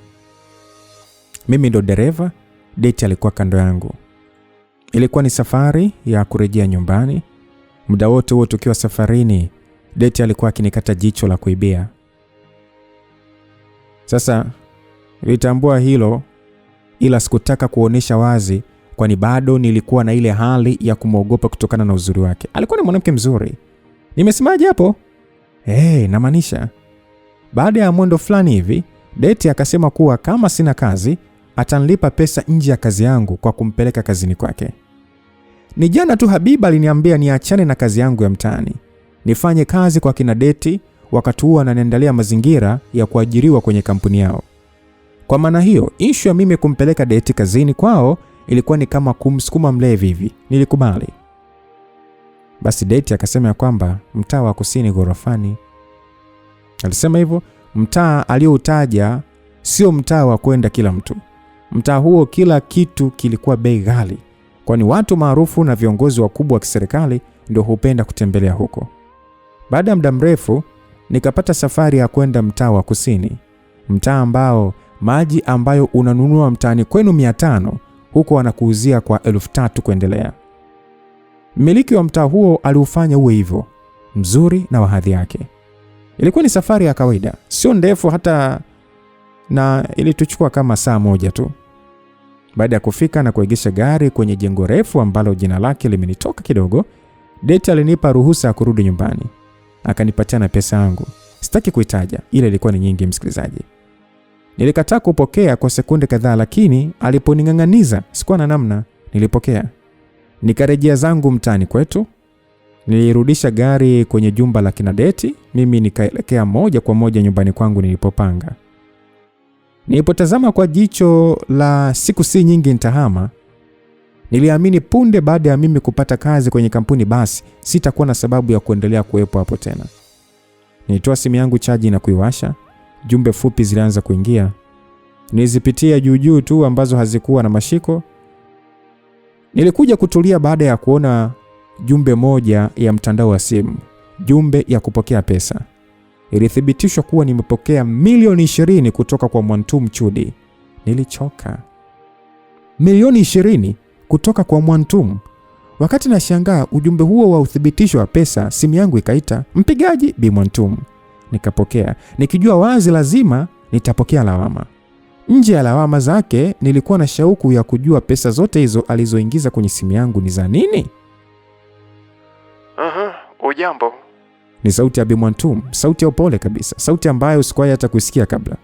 Mimi ndo dereva, Deti alikuwa kando yangu. Ilikuwa ni safari ya kurejea nyumbani. Muda wote tukiwa safarini, Deti alikuwa akinikata jicho la kuibia. Sasa nilitambua hilo, ila sikutaka kuonesha wazi kwani bado nilikuwa na ile hali ya kumwogopa kutokana na uzuri wake. Alikuwa ni mwanamke mzuri. Nimesemaje hapo? Namaanisha. Baada ya mwendo fulani hivi, Deti akasema kuwa kama sina kazi, atanilipa pesa nje ya kazi yangu kwa kumpeleka kazini kwake. Ni jana tu Habiba aliniambia niachane na kazi yangu ya mtaani. Nifanye kazi kwa kina Deti wakati huo ananiandalia mazingira ya kuajiriwa kwenye kampuni yao. Kwa maana hiyo, issue ya mimi kumpeleka date kazini kwao ilikuwa ni kama kumsukuma mlevi hivi. Nilikubali. Basi date akasema ya kwamba mtaa wa Kusini ghorofani. Alisema hivyo, mtaa alioutaja sio mtaa wa kwenda kila mtu. Mtaa huo kila kitu kilikuwa bei ghali, kwani watu maarufu na viongozi wakubwa wa kiserikali ndio hupenda kutembelea huko. Baada ya muda mrefu nikapata safari ya kwenda mtaa wa Kusini, mtaa ambao maji ambayo unanunua mtaani kwenu 500 huko wanakuuzia kwa 3000 kuendelea. Mmiliki wa mtaa huo aliufanya uwe hivyo, mzuri na wa hadhi yake. Ilikuwa ni safari ya kawaida, sio ndefu hata, na ilituchukua kama saa moja tu. Baada ya kufika na kuegesha gari kwenye jengo refu ambalo jina lake limenitoka kidogo, date alinipa ruhusa ya kurudi nyumbani. Akanipatia na pesa yangu. Sitaki kuitaja, ile ilikuwa ni nyingi msikilizaji. Nilikataa kupokea kwa sekunde kadhaa, lakini aliponing'ang'aniza sikuwa na namna, nilipokea. Nikarejea zangu mtaani kwetu. Nilirudisha gari kwenye jumba la kina date, mimi nikaelekea moja kwa moja nyumbani kwangu nilipopanga. Nilipotazama kwa jicho la siku si nyingi nitahama, niliamini punde baada ya mimi kupata kazi kwenye kampuni basi sitakuwa na sababu ya kuendelea kuwepo hapo tena. Nilitoa simu yangu chaji na kuiwasha. Jumbe fupi zilianza kuingia. Nilizipitia juu tu ambazo hazikuwa na mashiko. Nilikuja kutulia baada ya kuona jumbe moja ya mtandao wa simu, jumbe ya kupokea pesa. Ilithibitishwa kuwa nimepokea milioni 20 kutoka kwa Mwantum Chudi. Nilichoka. Milioni 20 kutoka kwa Mwantum. Wakati nashangaa ujumbe huo wa uthibitisho wa pesa, simu yangu ikaita, mpigaji Bi Mwantum. Nikapokea, nikijua wazi lazima nitapokea lawama. Nje ya lawama zake, nilikuwa na shauku ya kujua pesa zote hizo alizoingiza kwenye simu yangu ni za nini? Ujambo. Ni sauti ya Bi Mwantum, sauti ya upole kabisa, sauti ambayo sikuwahi hata kusikia kabla.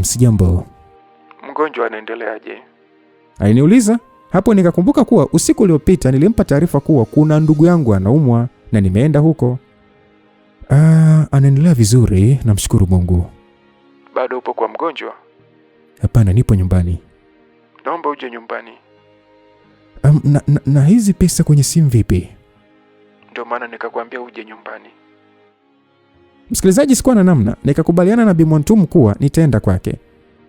Sijambo. Mgonjwa anaendeleaje? Aliniuliza. Hapo nikakumbuka kuwa usiku uliopita nilimpa taarifa kuwa kuna ndugu yangu anaumwa na nimeenda huko. Anaendelea vizuri, namshukuru Mungu. Bado upo kwa mgonjwa? Hapana, nipo nyumbani. Naomba uje nyumbani. Na hizi pesa kwenye simu vipi? Ndio maana nikakwambia uje nyumbani. Msikilizaji, sikuwa na namna, nikakubaliana na Bi Mwantum kuwa nitaenda kwake.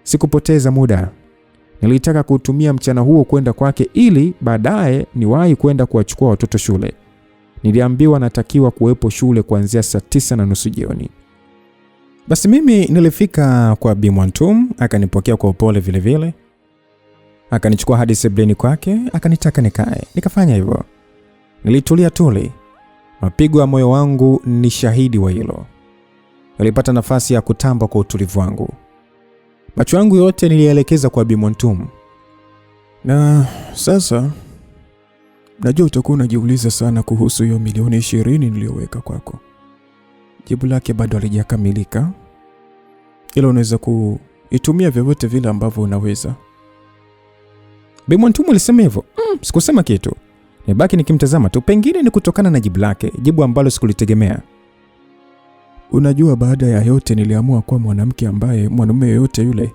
Sikupoteza muda. Nilitaka kutumia mchana huo kwenda kwake ili baadaye niwahi kwenda kuwachukua watoto shule. Niliambiwa natakiwa kuwepo shule kuanzia saa 9:30 jioni. Basi mimi nilifika kwa Bi Mwantum, akanipokea kwa upole vile vile. Akanichukua hadi sebuleni kwake, akanitaka nikae. Nikafanya hivyo. Nilitulia tuli. Mapigo ya moyo wangu ni shahidi wa hilo. Nilipata nafasi ya kutamba kwa utulivu wangu. Macho yangu yote nilielekeza kwa Bi Mwantum. Na sasa najua utakuwa unajiuliza sana kuhusu hiyo milioni 20 niliyoweka kwako. Jibu lake bado halijakamilika. Ila unaweza kuitumia vyovyote vile ambavyo unaweza. Bi Mwantum alisema hivyo. Sikusema kitu. Nibaki nikimtazama tu, pengine ni kutokana na jibu lake, jibu ambalo sikulitegemea. Unajua, baada ya yote niliamua kuwa mwanamke ambaye mwanamume yoyote yule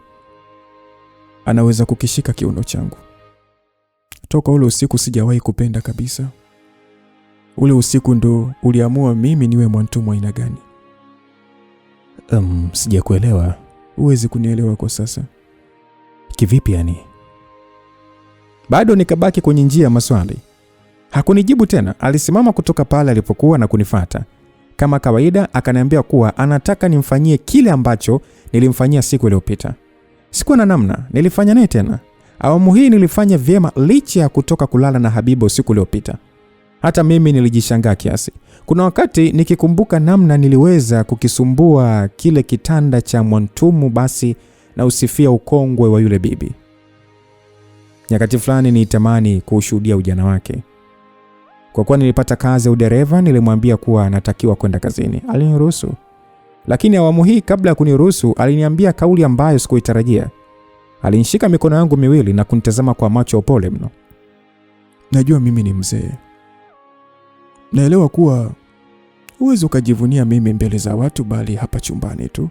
anaweza kukishika kiuno changu. Toka ule usiku sijawahi kupenda kabisa. Ule usiku ndo uliamua mimi niwe Mwantum aina gani. Sijakuelewa. Huwezi kunielewa kwa sasa. Kivipi yani? Bado nikabaki kwenye njia ya maswali. Hakunijibu tena. Alisimama kutoka pale alipokuwa na kunifuata. Kama kawaida akaniambia kuwa anataka nimfanyie kile ambacho nilimfanyia siku iliyopita. Sikuwa na namna, nilifanya naye tena. Awamu hii nilifanya vyema licha ya kutoka kulala na Habiba usiku uliopita. Hata mimi nilijishangaa kiasi. Kuna wakati nikikumbuka namna niliweza kukisumbua kile kitanda cha Mwantum, basi na usifia ukongwe wa yule bibi. Nyakati fulani nitamani kushuhudia ujana wake. Kwa kuwa nilipata kazi ya udereva, nilimwambia kuwa anatakiwa kwenda kazini. Aliniruhusu. Lakini awamu hii kabla ya kuniruhusu aliniambia kauli ambayo sikuitarajia. Alinishika mikono yangu miwili na kunitazama kwa macho upole mno. Najua mimi ni mzee. Naelewa kuwa huwezi ukajivunia mimi mbele za watu, bali hapa chumbani tu.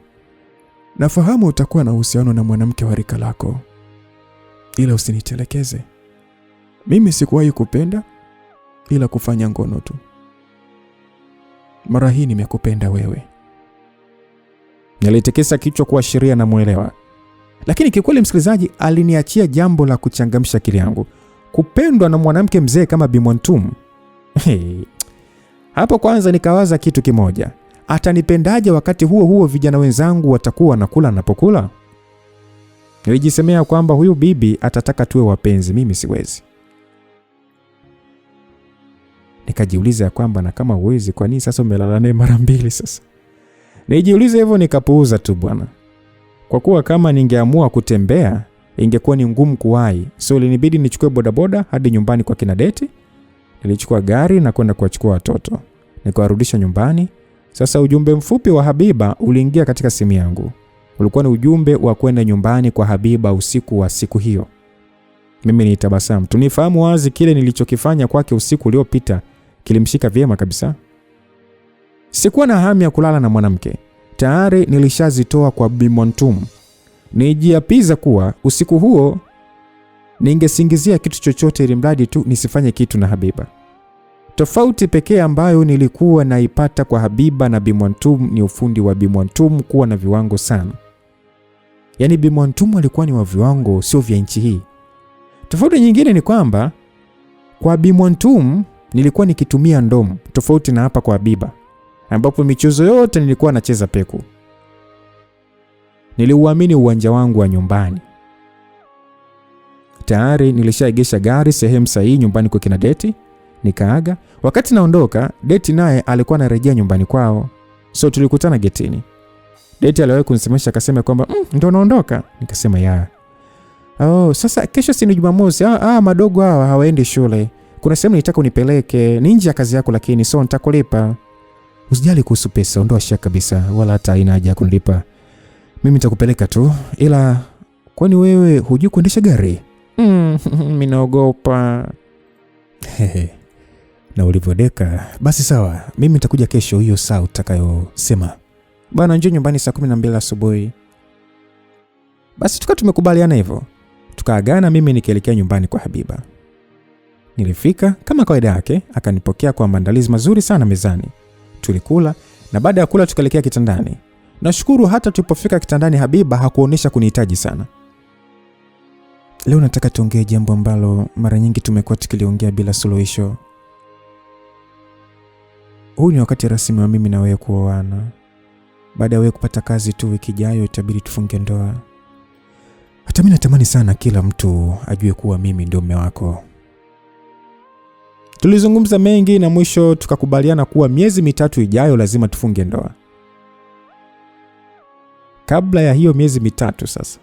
nafahamu utakuwa na uhusiano na mwanamke wa rika lako, ila usinitelekeze. Mimi sikuwahi kupenda ila kufanya ngono tu. Mara hii nimekupenda wewe. Nilitikisa kichwa kuashiria na muelewa. Lakini kikweli msikilizaji, aliniachia jambo la kuchangamsha akili yangu. Kupendwa na mwanamke mzee kama Bi Mwantumu. Hapo kwanza nikawaza kitu kimoja. Atanipendaje wakati huo vijana wenzangu watakuwa wanakula napokula? Nilijisemea kwamba huyu bibi atataka tuwe wapenzi, mimi siwezi. Nikajiuliza ya kwamba na kama huwezi, kwa nini sasa umelala naye mara mbili sasa? Nijiuliza hivyo nikapuuza tu bwana. Kwa kuwa kama ningeamua kutembea, ingekuwa ni ngumu kuwahi. So ilinibidi nichukue bodaboda hadi nyumbani kwa kina Deti. Nilichukua gari na kwenda kuwachukua watoto. Nikawarudisha nyumbani. Sasa ujumbe mfupi wa Habiba uliingia katika simu yangu. Ulikuwa ni ujumbe wa kwenda nyumbani kwa Habiba usiku wa siku hiyo. Mimi nilitabasamu. Tunifahamu wazi kile nilichokifanya kwake usiku uliopita kilimshika vyema kabisa. Sikuwa na hamu ya kulala na mwanamke. Tayari nilishazitoa kwa Bi Mwantumu. Nijiapiza kuwa usiku huo ningesingizia kitu chochote ili mradi tu nisifanye kitu na Habiba. Tofauti pekee ambayo nilikuwa naipata kwa Habiba na Bi Mwantumu ni ufundi wa Bi Mwantumu kuwa na viwango sana. Yaani Bi Mwantumu alikuwa ni wa viwango sio vya nchi hii. Tofauti nyingine ni kwamba kwa Bi Mwantumu nilikuwa nikitumia ndomo, tofauti na hapa kwa Habiba ambapo michezo yote nilikuwa nacheza peku. Niliuamini uwanja wangu wa nyumbani. Tayari nilishaegesha gari sehemu sahihi nyumbani kwa kina Deti. Nikaaga. Wakati naondoka, Deti naye alikuwa anarejea nyumbani kwao. So tulikutana getini. Deti aliwahi kunisemesha akasema kwamba ndio naondoka. Nikasema ya. Sasa kesho si ni Jumamosi. Madogo hawa hawaendi shule. Kuna sehemu nitaka unipeleke. Ni nje ya kazi yako lakini so nitakulipa. Usijali kuhusu pesa, ondoa shaka kabisa, wala hata haina haja kunilipa. Mimi nitakupeleka tu. Ila kwani wewe hujui kuendesha gari? Mimi naogopa. Na ulivodeka, basi sawa, mimi nitakuja kesho hiyo saa utakayosema. Bwana njoo nyumbani saa 12 asubuhi. Basi tumekubaliana hivyo. Tukaagana, mimi nikielekea nyumbani kwa Habiba. Nilifika kama kawaida yake, akanipokea kwa maandalizi mazuri sana mezani. Tulikula na baada ya kula tukaelekea kitandani. Nashukuru hata tulipofika kitandani Habiba hakuonesha kunihitaji sana. Leo nataka tuongee jambo ambalo mara nyingi tumekuwa tukiliongea bila suluhisho. Huu ni wakati rasmi wa mimi na wewe kuoana. Baada ya wewe kupata kazi tu wiki ijayo itabidi tufunge ndoa. Hata mimi natamani sana kila mtu ajue kuwa mimi ndio mume wako. Tulizungumza mengi na mwisho tukakubaliana kuwa miezi 3 ijayo lazima tufunge ndoa. Kabla ya hiyo miezi 3 sasa.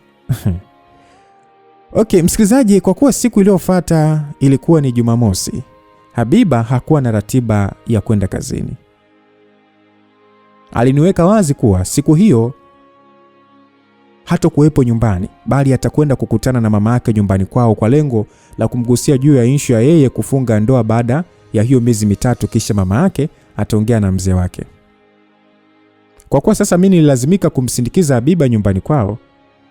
Okay, msikilizaji, kwa kuwa siku iliyofuata ilikuwa ni Jumamosi, Habiba hakuwa na ratiba ya kwenda kazini. Aliniweka wazi kuwa siku hiyo hatakuwepo nyumbani, bali atakwenda kukutana na mama yake nyumbani kwao kwa lengo la kumgusia juu ya issue ya yeye kufunga ndoa baada ya hiyo miezi 3, kisha mama yake ataongea na mzee wake. Kwa kuwa sasa mimi nililazimika kumsindikiza Habiba nyumbani kwao,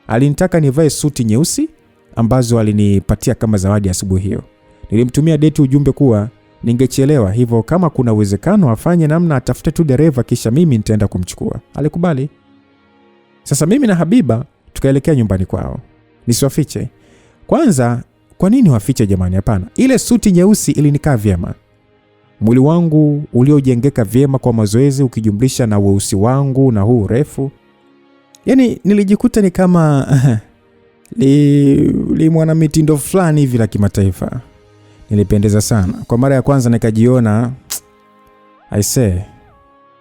alinitaka nivae suti nyeusi ambazo alinipatia kama zawadi asubuhi hiyo. Nilimtumia Deti ujumbe kuwa ningechelewa, hivyo kama kuna uwezekano afanye namna atafute tu dereva kisha mimi nitaenda kumchukua. Alikubali. Sasa mimi na Habiba tukaelekea nyumbani kwao. Nisiwafiche. Kwanza, kwa nini wafiche jamani? Hapana. Ile suti nyeusi ilinikaa vyema. Mwili wangu uliojengeka vyema kwa mazoezi ukijumlisha na weusi wangu na huu urefu. Yaani nilijikuta ni kama li mwana mitindo fulani hivi la kimataifa. Nilipendeza sana. Kwa mara ya kwanza nikajiona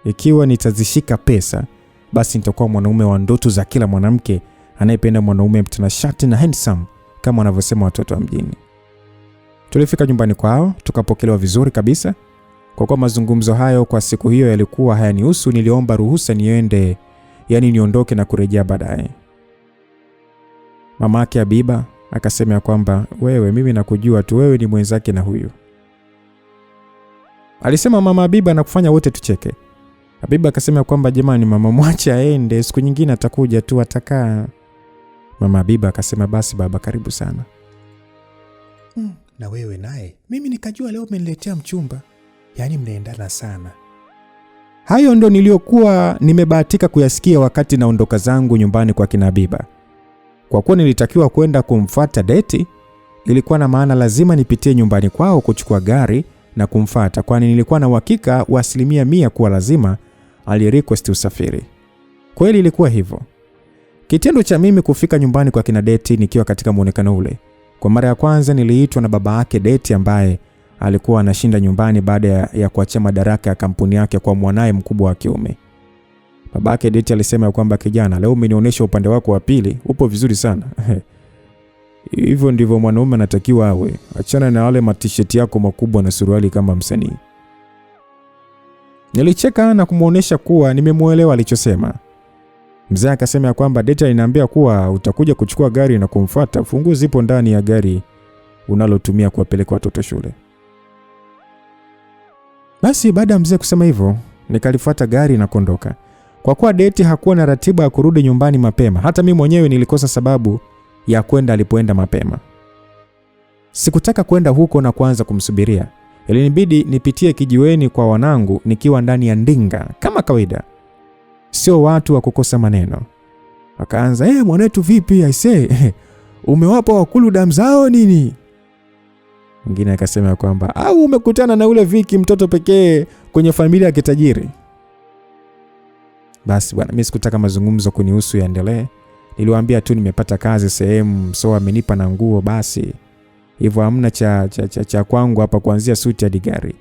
ikiwa nitazishika pesa, basi nitakuwa mwanaume wa ndoto za kila mwanamke anayependa mwanaume mtanashati na handsome kama wanavyosema watoto wa mjini. Tulifika nyumbani kwao, tukapokelewa vizuri kabisa. Kwa kuwa mazungumzo hayo kwa siku hiyo yalikuwa hayanihusu, niliomba ruhusa niende, yani niondoke na kurejea baadaye. Mama yake Habiba akasema kwamba wewe, mimi nakujua tu, wewe ni mwenzake na huyu. Alisema mama Habiba na kufanya wote tucheke. Habiba akasema kwamba jamani mama, mwache aende, siku nyingine atakuja tu atakaa. Mama Habiba akasema basi baba, karibu sana. Na wewe naye, mimi nikajua leo umeniletea mchumba. Yaani mnaendana sana. Hayo ndo niliokuwa nimebahatika kuyasikia wakati naondoka zangu nyumbani kwa kina Habiba. Kwa kuwa nilitakiwa kwenda kumfuata Deti, ilikuwa na maana lazima nipitie nyumbani kwao kuchukua gari na kumfuata, kwani nilikuwa na uhakika wa 100% kuwa lazima alirequest usafiri. Kweli ilikuwa hivyo. Kitendo cha mimi kufika nyumbani kwa kina Deti nikiwa katika muonekano ule, kwa mara ya kwanza niliitwa na baba yake Deti ambaye alikuwa anashinda nyumbani baada ya kuachia madaraka ya kampuni yake kwa mwanae mkubwa wa kiume. Babake Deti alisema kwamba kijana, leo umenionyesha upande wako wa pili, upo vizuri sana. Hivyo ndivyo mwanaume anatakiwa awe. Achana na wale matisheti yako makubwa na suruali kama msanii. Nilicheka na kumuonesha kuwa nimemuelewa alichosema. Mzee akasema kwamba Deti aliniambia kuwa utakuja kuchukua gari na kumfuata. Funguo zipo ndani ya gari unalotumia kuwapeleka watoto shule. Basi baada ya mzee kusema hivyo, nikalifuata gari na kuondoka. Kwa kuwa Deti hakuwa na ratiba ya kurudi nyumbani mapema, hata mimi mwenyewe nilikosa sababu ya kwenda alipoenda mapema. Sikutaka kwenda huko na kuanza kumsubiria. Ilinibidi nipitie kijiweni kwa wanangu nikiwa ndani ya ndinga kama kawaida. Sio watu wa kukosa maneno. Akaanza, mwanetu vipi aisee? Umewapa wakulu damu zao nini? Mwingine akasema kwamba au umekutana na ule Viki mtoto pekee kwenye familia ya kitajiri. Basi bwana, mimi sikutaka mazungumzo kunihusu yaendelee. Niliwaambia tu nimepata kazi sehemu, so amenipa na nguo basi. Hivyo hamna cha kwangu hapa kuanzia suti hadi gari.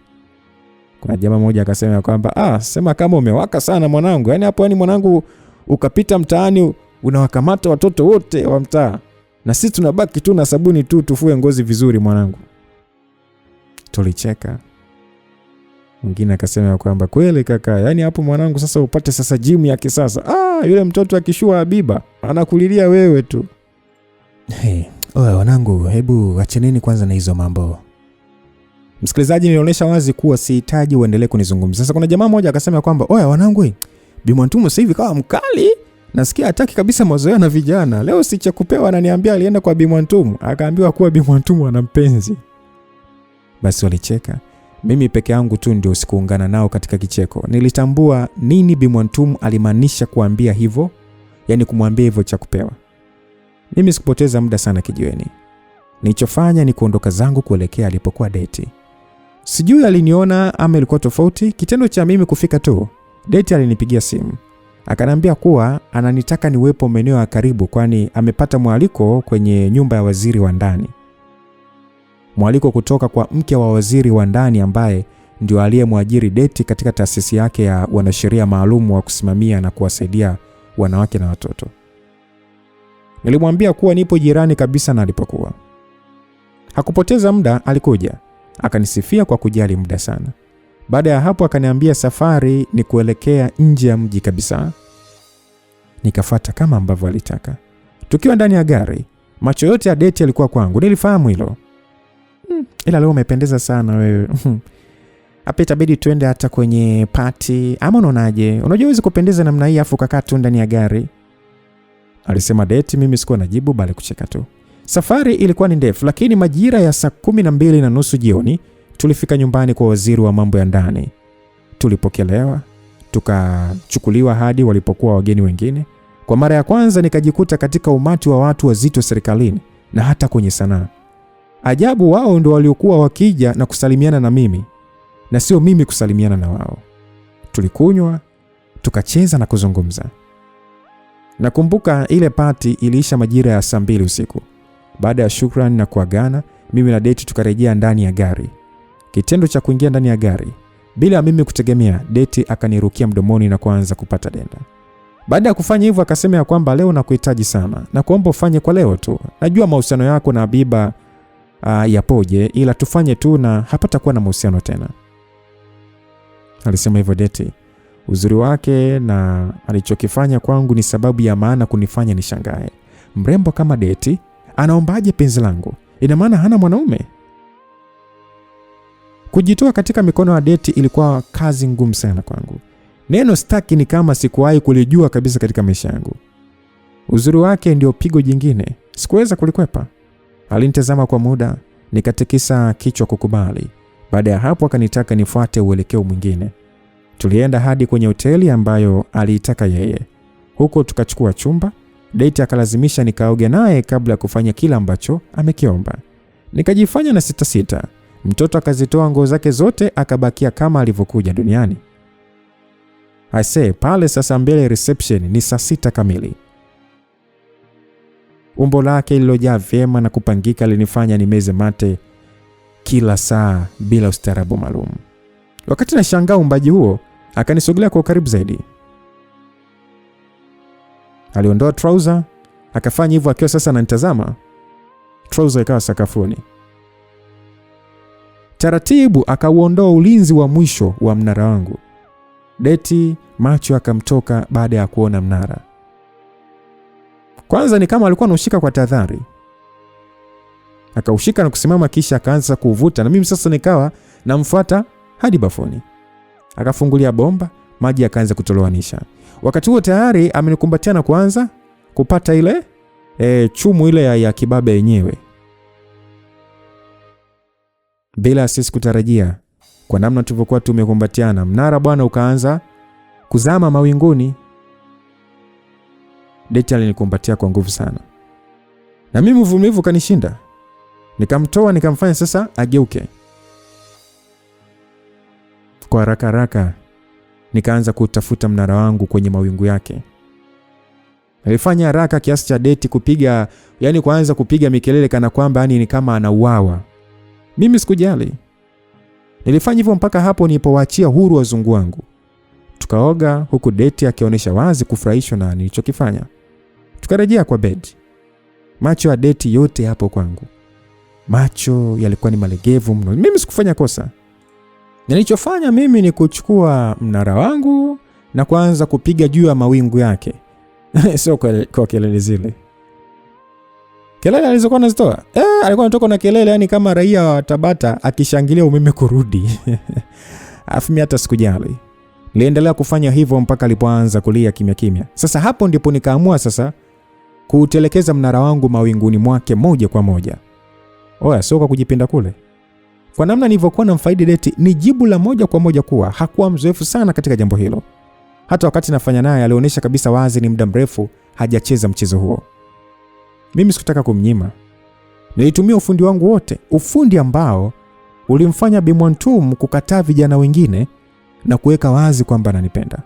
Kuna jamaa mmoja akasema kwamba sema kama umewaka sana mwanangu. Yaani hapo mwanangu ukapita mtaani unawakamata watoto wote wa mtaa. Na sisi tunabaki tu na sabuni tu tufue ngozi vizuri mwanangu. Tulicheka. Mwingine akasema kwamba kweli kaka, yaani hapo mwanangu sasa upate sasa gym ya kisasa. Yule mtoto akishua Habiba anakulilia wewe tu. Oya wanangu, hebu acheneni kwanza na hizo mambo. Msikilizaji, nilionyesha wazi kuwa sihitaji uendelee kunizungumza. Sasa kuna jamaa mmoja akasema kwamba oya wanangu, Bi Mwantumu sasa hivi kawa mkali. Nasikia hataki kabisa mazoea na vijana. Leo si cha kupewa ananiambia alienda kwa Bi Mwantumu, akaambiwa kuwa Bi Mwantumu ana mpenzi. Basi walicheka. Mimi peke yangu tu ndio sikuungana nao katika kicheko. Nilitambua nini Bi Mwantumu alimaanisha kuambia hivyo, yani kumwambia hivyo cha kupewa. Mimi sikupoteza muda sana kijiweni. Nilichofanya ni kuondoka zangu kuelekea alipokuwa Deti. Sijui aliniona ama ilikuwa tofauti. Kitendo cha mimi kufika tu, Deti alinipigia simu. Akaniambia kuwa ananitaka niwepo maeneo ya karibu kwani amepata mwaliko kwenye nyumba ya waziri wa ndani. Mwaliko kutoka kwa mke wa waziri wa ndani ambaye ndio aliyemwajiri Deti katika taasisi yake ya wanasheria maalum wa kusimamia na kuwasaidia wanawake na watoto. Nilimwambia kuwa nipo jirani kabisa na alipokuwa. Hakupoteza muda, alikuja. Akanisifia kwa kujali muda sana. Baada ya hapo akaniambia safari ni kuelekea nje ya mji kabisa. Nikafuata kama ambavyo alitaka. Tukiwa ndani ya gari, macho yote ya Deti yalikuwa kwangu. Nilifahamu hilo. Ila leo umependeza sana wewe. Hapa itabidi tuende hata kwenye party. Ama unaonaje? Unajua huwezi kupendeza namna hii afu kakaa tu ndani ya gari. Alisema Deti. Mimi sikuwa najibu bali kucheka tu. Safari ilikuwa ni ndefu, lakini majira ya saa 12:30 jioni tulifika nyumbani kwa waziri wa mambo ya ndani. Tulipokelewa, tukachukuliwa hadi walipokuwa wageni wengine. Kwa mara ya kwanza nikajikuta katika umati wa watu wazito serikalini na hata kwenye sanaa. Ajabu, wao ndio waliokuwa wakija na kusalimiana na mimi na sio mimi kusalimiana na wao. Tulikunywa, tukacheza na kuzungumza. Nakumbuka ile party iliisha majira ya saa 2 usiku. Baada ya shukrani na kuagana, mimi na Deti tukarejea ndani ya gari. Kitendo cha kuingia ndani ya gari, bila mimi kutegemea, Deti akanirukia mdomoni na kuanza kupata denda. Baada ya kufanya hivyo akasema ya kwamba leo nakuhitaji sana na kuomba ufanye kwa leo tu. Najua mahusiano yako na Habiba yapoje, ila tufanye tu na hapata kuwa na mahusiano tena. Alisema hivyo Deti. Uzuri wake na alichokifanya kwangu ni sababu ya maana kunifanya nishangae. Mrembo kama Deti anaombaje penzi langu? Ina maana hana mwanaume? Kujitoa katika mikono ya Deti ilikuwa kazi ngumu sana kwangu. Neno staki ni kama sikuwahi kulijua kabisa katika maisha yangu. Uzuri wake ndio pigo jingine, sikuweza kulikwepa. Alinitazama kwa muda, nikatikisa kichwa kukubali. Baada ya hapo akanitaka nifuate uelekeo mwingine. Tulienda hadi kwenye hoteli ambayo aliitaka yeye. Huko tukachukua chumba. Date akalazimisha nikaoge naye kabla ya kufanya kila ambacho amekiomba. Nikajifanya na sita. Mtoto akazitoa nguo zake zote, akabakia kama alivyokuja duniani. I say, pale sasa mbele reception ni saa 6 kamili. Umbo lake lililojaa vyema na kupangika linifanya nimeze mate kila saa bila ustaarabu maalum. Wakati nashangaa umbaji huo, akanisogelea kwa karibu zaidi. Aliondoa trouser, akafanya hivyo akiwa sasa ananitazama. Trouser ikawa sakafuni. Taratibu akauondoa ulinzi wa mwisho wa mnara wangu. Date macho akamtoka baada ya kuona mnara. Kwanza ni kama alikuwa anaushika kwa tahadhari. Akaushika na kusimama, kisha akaanza kuvuta, na mimi sasa nikawa namfuata hadi bafuni. Akafungulia bomba, maji yakaanza kutolewanisha. Wakati huo tayari amenikumbatia na kuanza kupata ile chumu ile ya kibabe yenyewe. Bila sisi kutarajia, kwa namna tulivyokuwa tumekumbatiana, mnara bwana ukaanza kuzama mawinguni. Date alinikumbatia kwa nguvu sana, na mimi uvumilivu kanishinda. Nikamtoa, nikamfanya sasa ageuke. Kwa haraka nikaanza kutafuta mnara wangu kwenye mawingu yake. Nilifanya haraka kiasi cha Date kupiga, yani kuanza kupiga mikelele kana kwamba ni kama anauawa. Mimi sikujali. Nilifanya hivyo mpaka hapo nilipowaachia huru wazungu wangu. Tukaoga huku Date akionyesha wazi kufurahishwa na nilichokifanya. Tukarejea kwa bed. Macho ya Date yote hapo kwangu. Macho yalikuwa ni malegevu mno. Mimi sikufanya kosa. Nilichofanya mimi ni kuchukua mnara wangu na kuanza kupiga juu ya mawingu yake. Sio kwa kelele zile. Kelele alizokuwa anazitoa. Alikuwa anatoka na kelele yani kama raia wa Tabata akishangilia umeme kurudi. Afu mimi hata sikujali. Niliendelea kufanya hivyo mpaka alipoanza kulia kimya. Sasa hapo ndipo nikaamua sasa kuutelekeza mnara wangu mawinguni mwake moja kwa moja. Oya, sio kwa kujipinda kule. Kwa namna nilivyokuwa na mfaidi Date, ni jibu la moja kwa moja kuwa hakuwa mzoefu sana katika jambo hilo. Hata wakati nafanya naye alionyesha kabisa wazi ni muda mrefu hajacheza mchezo huo. Mimi sikutaka kumnyima. Nilitumia ufundi wangu wote, ufundi ambao ulimfanya Bi Mwantum kukataa vijana wengine na kuweka wazi kwamba ananipenda.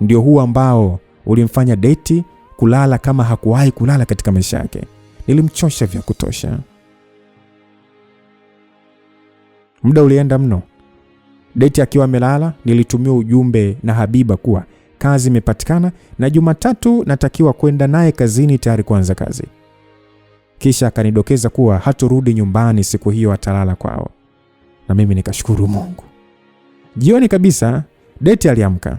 Ndio huo ambao ulimfanya Date kulala kama hakuwahi kulala katika maisha yake. Nilimchosha vya kutosha. Muda ulienda mno. Date akiwa amelala, nilitumia ujumbe na Habiba kuwa kazi imepatikana na Jumatatu natakiwa kwenda naye kazini tayari kuanza kazi. Kisha akanidokeza kuwa haturudi nyumbani siku hiyo, atalala kwao. Na mimi nikashukuru Mungu. Jioni kabisa Date aliamka.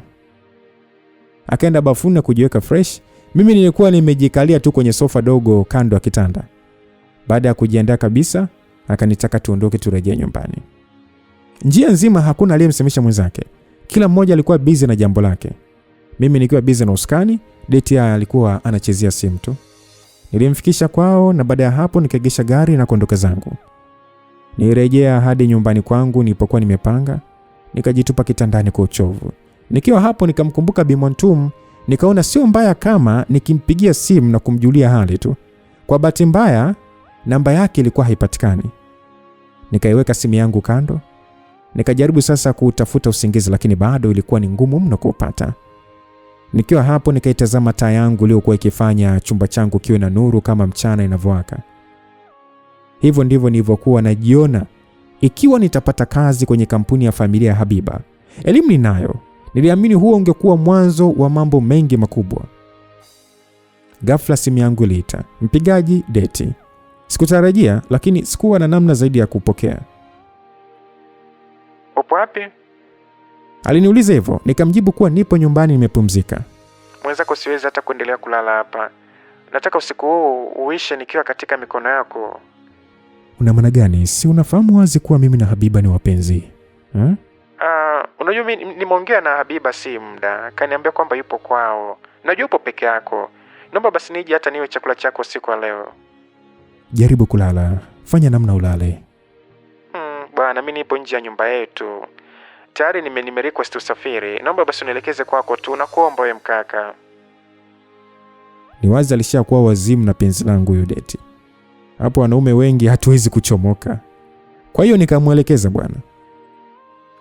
Akaenda bafuni kujiweka fresh. Mimi nilikuwa nimejikalia tu kwenye sofa dogo kando ya kitanda. Baada ya kujiandaa kabisa, akanitaka tuondoke turejee nyumbani. Njia nzima hakuna aliyemsemesha mwenzake. Kila mmoja alikuwa busy na jambo lake. Mimi nikiwa busy na uskani, Date alikuwa anachezea simu tu. Nilimfikisha kwao na baada ya hapo nikaegesha gari na kuondoka zangu. Nilirejea hadi nyumbani kwangu nilipokuwa nimepanga, nikajitupa kitandani kwa uchovu. Nikiwa hapo nikamkumbuka Bi Mwantum, nikaona sio mbaya kama nikimpigia simu na kumjulia hali tu. Kwa bahati mbaya namba yake ilikuwa haipatikani. Nikaiweka simu yangu kando. Nikajaribu sasa kutafuta usingizi, lakini bado ilikuwa ni ngumu mno kupata. Nikiwa hapo nikaitazama taa yangu iliyokuwa ikifanya chumba changu kiwe na nuru kama mchana inavyowaka. Hivyo ndivyo nilivyokuwa najiona ikiwa nitapata kazi kwenye kampuni ya familia ya Habiba. Elimu ninayo. Niliamini huo ungekuwa mwanzo wa mambo mengi makubwa. Ghafla simu yangu iliita. Mpigaji Date. Sikutarajia, lakini sikuwa na namna zaidi ya kupokea. Upo wapi? Aliniuliza hivyo, nikamjibu kuwa nipo nyumbani nimepumzika. Mwenzako siwezi hata kuendelea kulala hapa. Nataka usiku huu uishe nikiwa katika mikono yako. Una maana gani? Si unafahamu wazi kuwa mimi na Habiba ni wapenzi? Unajua mimi nimeongea na Habiba si muda, kaniambia kwamba yupo kwao. Najua yupo peke yako. Naomba basi nije hata niwe chakula chako usiku wa leo. Jaribu kulala, fanya namna ulale. Bwana mimi nipo nje ya nyumba yetu. Tayari nimerequest usafiri. Naomba basi unielekeze kwako tu, nakuomba wewe mkaka. Ni wazi alishakuwa wazimu na penzi langu huyo Deti. Hapo wanaume wengi hatuwezi kuchomoka. Kwa hiyo nikamuelekeza bwana.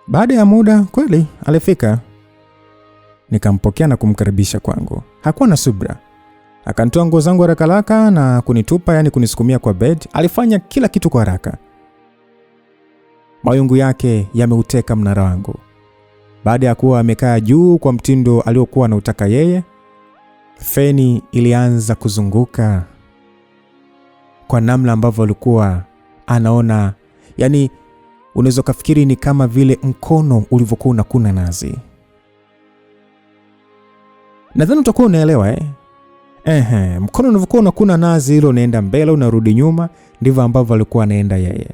Baada ya muda kweli alifika. Nikampokea na kumkaribisha kwangu. Hakuwa na subra. Akanitoa nguo zangu haraka na kunitupa, yani kunisukumia kwa bed. Alifanya kila kitu kwa haraka. Mayungu yake yameuteka mnara wangu. Baada ya kuwa amekaa juu kwa mtindo aliokuwa anautaka yeye, feni ilianza kuzunguka kwa namna ambavyo alikuwa anaona, yani unaweza kufikiri ni kama vile mkono ulivyokuwa unakuna nazi. Nadhani utakuwa unaelewa mkono unavyokuwa unakuna nazi, ile unaenda mbele unarudi nyuma, ndivyo ambavyo alikuwa anaenda yeye.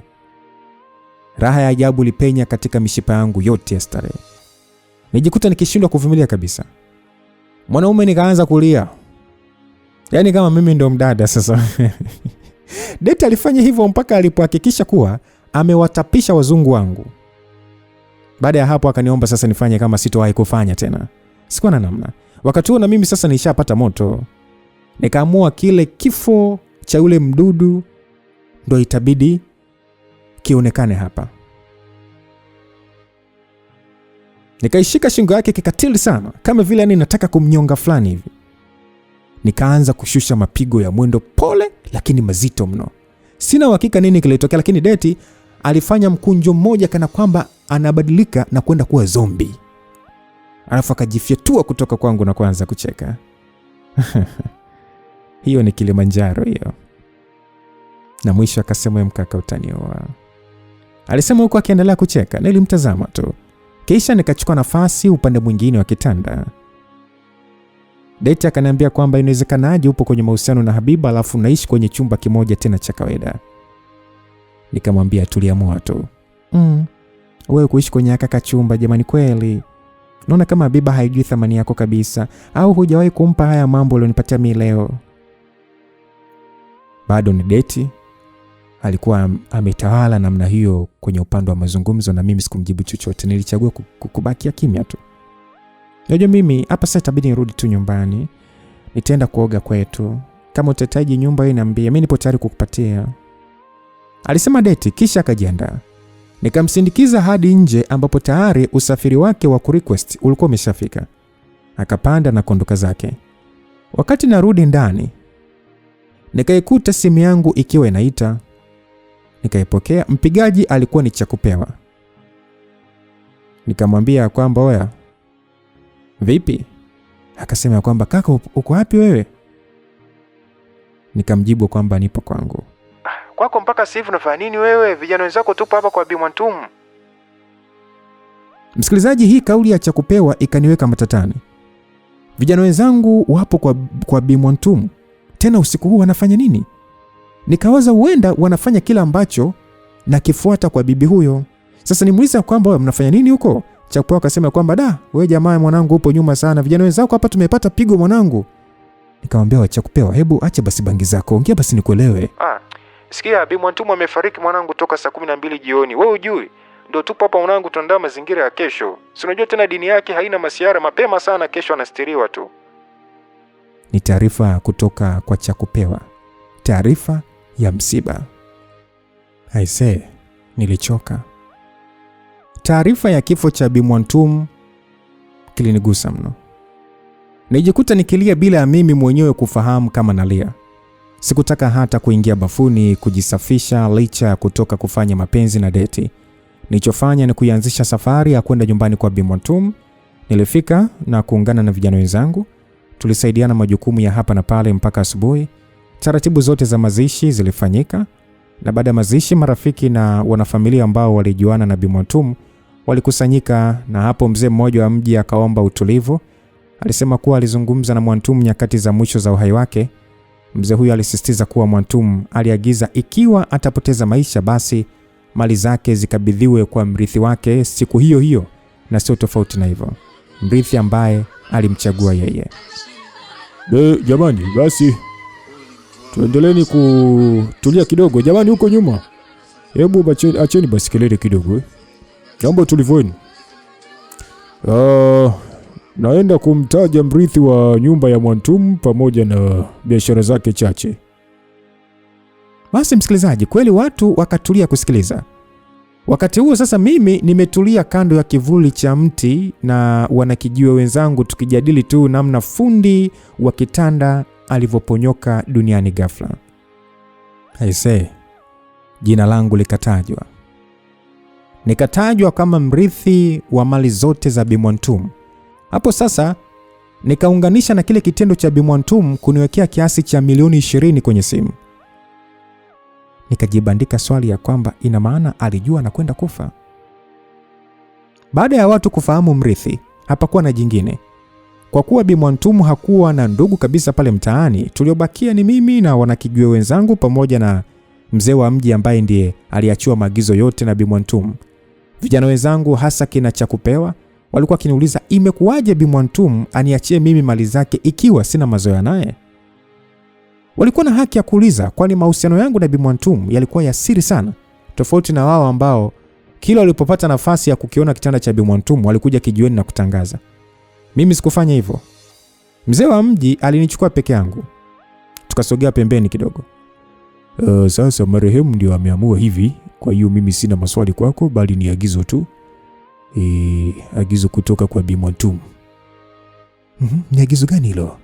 Raha ya ajabu ilipenya katika mishipa yangu yote ya starehe. Nijikuta nikishindwa kuvumilia kabisa. Mwanaume nikaanza kulia. Yaani kama mimi ndo mdada sasa. Deti alifanya hivyo mpaka alipohakikisha kuwa amewatapisha wazungu wangu. Baada ya hapo akaniomba sasa nifanye kama sitowahi kufanya tena. Sikuwa na namna. Wakati huo na mimi sasa nishapata moto. Nikaamua kile kifo cha ule mdudu ndo itabidi kionekane hapa. Nikaishika shingo yake kikatili sana, kama vile nataka kumnyonga fulani hivi. Nikaanza kushusha mapigo ya mwendo pole lakini mazito mno. Sina uhakika nini kilitokea, lakini Deti alifanya mkunjo mmoja kana kwamba anabadilika na kwenda kuwa zombie. Alafu akajifyatua kutoka kwangu na kuanza kucheka. Hiyo ni Kilimanjaro hiyo. Na mwisho akasema mkaka utanioa. Alisema huko akiendelea kucheka, nilimtazama tu. Kisha nikachukua nafasi upande mwingine wa kitanda. Deti akaniambia kwamba inawezekanaje upo kwenye mahusiano na Habiba alafu unaishi kwenye chumba kimoja tena cha kawaida. Nikamwambia tuliamua tu. Wewe kuishi kwenye kaka chumba jamani kweli? Naona kama Habiba haijui thamani yako kabisa, au hujawahi kumpa haya mambo ulionipatia mimi leo. Bado ni Deti alikuwa ametawala namna hiyo kwenye upande wa mazungumzo, na mimi sikumjibu chochote. Nilichagua kubakia kimya tu. Unajua mimi hapa sasa itabidi nirudi tu nyumbani. Nitaenda kuoga kwetu. Kama utahitaji nyumba hii niambie, mimi nipo tayari kukupatia. Alisema Deti kisha akajiandaa. Nikamsindikiza hadi nje ambapo tayari usafiri wake wa kurequest ulikuwa umeshafika. Akapanda na kondoka zake. Wakati narudi ndani, nikaikuta simu yangu ikiwa inaita. Nikaipokea. Mpigaji alikuwa ni Chakupewa. Nikamwambia kwamba oya, vipi? Akasema kwamba kaka uko wapi wewe? Nikamjibu kwamba nipo kwangu. Kwako mpaka sasa hivi unafanya nini wewe? Vijana wenzako tupo hapa kwa Bi Mwantumu. Msikilizaji, hii kauli ya Chakupewa ikaniweka matatani. Vijana wenzangu wapo kwa Bi Mwantumu. Tena usiku huu wanafanya nini? Nikawaza huenda wanafanya kila ambacho na kifuata kwa bibi huyo. Sasa nimuuliza kwamba mnafanya nini huko? Chakupewa akasema kwamba wewe jamaa mwanangu upo nyuma sana. Vijana wenzako hapa tumepata pigo mwanangu. Nikamwambia Chakupewa, hebu acha basi bangi zako. Ongea basi nikuelewe. Sikia, Bi Mwantumu amefariki mwanangu toka saa 12 jioni. Wewe hujui? Ndio tupo hapa mwanangu tuandaa mazingira ya kesho. Si unajua tena dini yake haina masiara, mapema sana kesho anastiriwa tu. Ni taarifa kutoka kwa Chakupewa. Taarifa ya msiba. Aisee, nilichoka. Taarifa ya kifo cha Bi Mwantumu kilinigusa mno. Nijikuta nikilia bila ya mimi mwenyewe kufahamu kama nalia. Sikutaka hata kuingia bafuni kujisafisha licha ya kutoka kufanya mapenzi na Deti. Nilichofanya ni kuanzisha safari ya kwenda nyumbani kwa Bi Mwantumu. Nilifika na kuungana na vijana wenzangu. Tulisaidiana majukumu ya hapa na pale mpaka asubuhi. Taratibu zote za mazishi zilifanyika, na baada ya mazishi marafiki na wanafamilia ambao walijuana na Bi Mwantumu walikusanyika, na hapo mzee mmoja wa mji akaomba utulivu. Alisema kuwa alizungumza na Mwantumu nyakati za mwisho za uhai wake. Mzee huyo alisisitiza kuwa Mwantumu aliagiza ikiwa atapoteza maisha basi mali zake zikabidhiwe kwa mrithi wake siku hiyo hiyo, na sio tofauti na hivyo, mrithi ambaye alimchagua yeye. Jamani, basi tuendeleeni kutulia kidogo. Jamani huko nyuma, hebu acheni basi kelele kidogo. Jambo tulivyoeni. Naenda kumtaja mrithi wa nyumba ya Mwantum pamoja na biashara zake chache. Basi msikilizaji, kweli watu wakatulia kusikiliza. Wakati huo sasa mimi nimetulia kando ya kivuli cha mti na wanakijiwe wenzangu tukijadili tu namna fundi wa kitanda alivyoponyoka duniani ghafla. Aisee, jina langu likatajwa. Nikatajwa kama mrithi wa mali zote za Bi Mwantum. Hapo sasa nikaunganisha na kile kitendo cha Bi Mwantum kuniwekea kiasi cha milioni 20 kwenye simu. Nikajibandika swali ya kwamba ina maana alijua na kwenda kufa. Baada ya watu kufahamu mrithi, hapakuwa na jingine. Kwa kuwa Bi Mwantum hakuwa na ndugu kabisa pale mtaani, tuliobakia ni mimi na wanakijue wenzangu pamoja na mzee wa mji ambaye ndiye aliachiwa maagizo yote na Bi Mwantum. Vijana wenzangu hasa kina cha kupewa walikuwa kiniuliza imekuwaje Bi Mwantum aniachie mimi mali zake ikiwa sina mazoea naye. Walikuwa na haki ya kuuliza, kwani mahusiano yangu na Bi Mwantum yalikuwa ya siri sana, tofauti na wao ambao kila walipopata nafasi ya kukiona kitanda cha Bi Mwantum walikuja kijiweni na kutangaza. Mimi sikufanya hivyo. Mzee wa mji alinichukua peke yangu. Tukasogea pembeni kidogo. Sasa marehemu ndio ameamua hivi, kwa hiyo mimi sina maswali kwako bali ni agizo tu. Agizo kutoka kwa Bi Mwantum. Ni agizo gani hilo?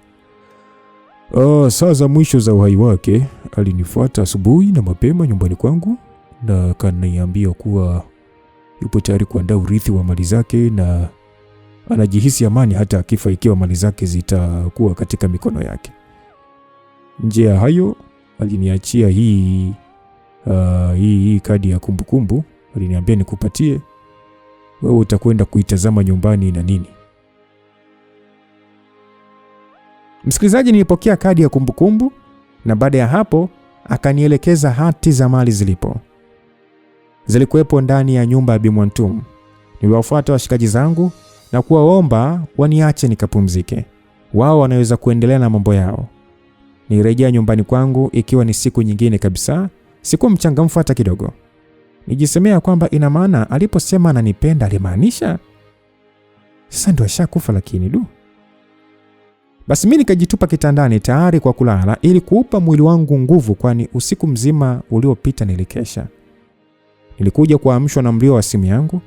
Saa za mwisho za uhai wake alinifuata asubuhi na mapema nyumbani kwangu na kaniambia kuwa yupo tayari kuandaa urithi wa mali zake na anajihisi amani hata akifa ikiwa mali zake zitakuwa katika mikono yake. Nje ya hayo aliniachia hii kadi ya kumbukumbu. Aliniambia nikupatie, wewe utakwenda kuitazama nyumbani na nini. Msikilizaji, nilipokea kadi ya kumbukumbu na baada ya hapo akanielekeza hati za mali zilipo. Zilikuwepo ndani ya nyumba ya Bi Mwantum. Niliwafuata washikaji zangu na kuwaomba waniache nikapumzike. Wao wanaweza kuendelea na mambo yao. Nirejea nyumbani kwangu ikiwa ni siku nyingine kabisa. Sikuwa mchangamfu hata kidogo. Nijisemea kwamba ina maana aliposema ananipenda alimaanisha. Sasa ndio ashakufa lakini Basi mimi nikajitupa kitandani tayari kwa kulala ili kuupa mwili wangu nguvu, kwani usiku mzima uliopita nilikesha. Nilikuja kuamshwa na mlio wa simu yangu.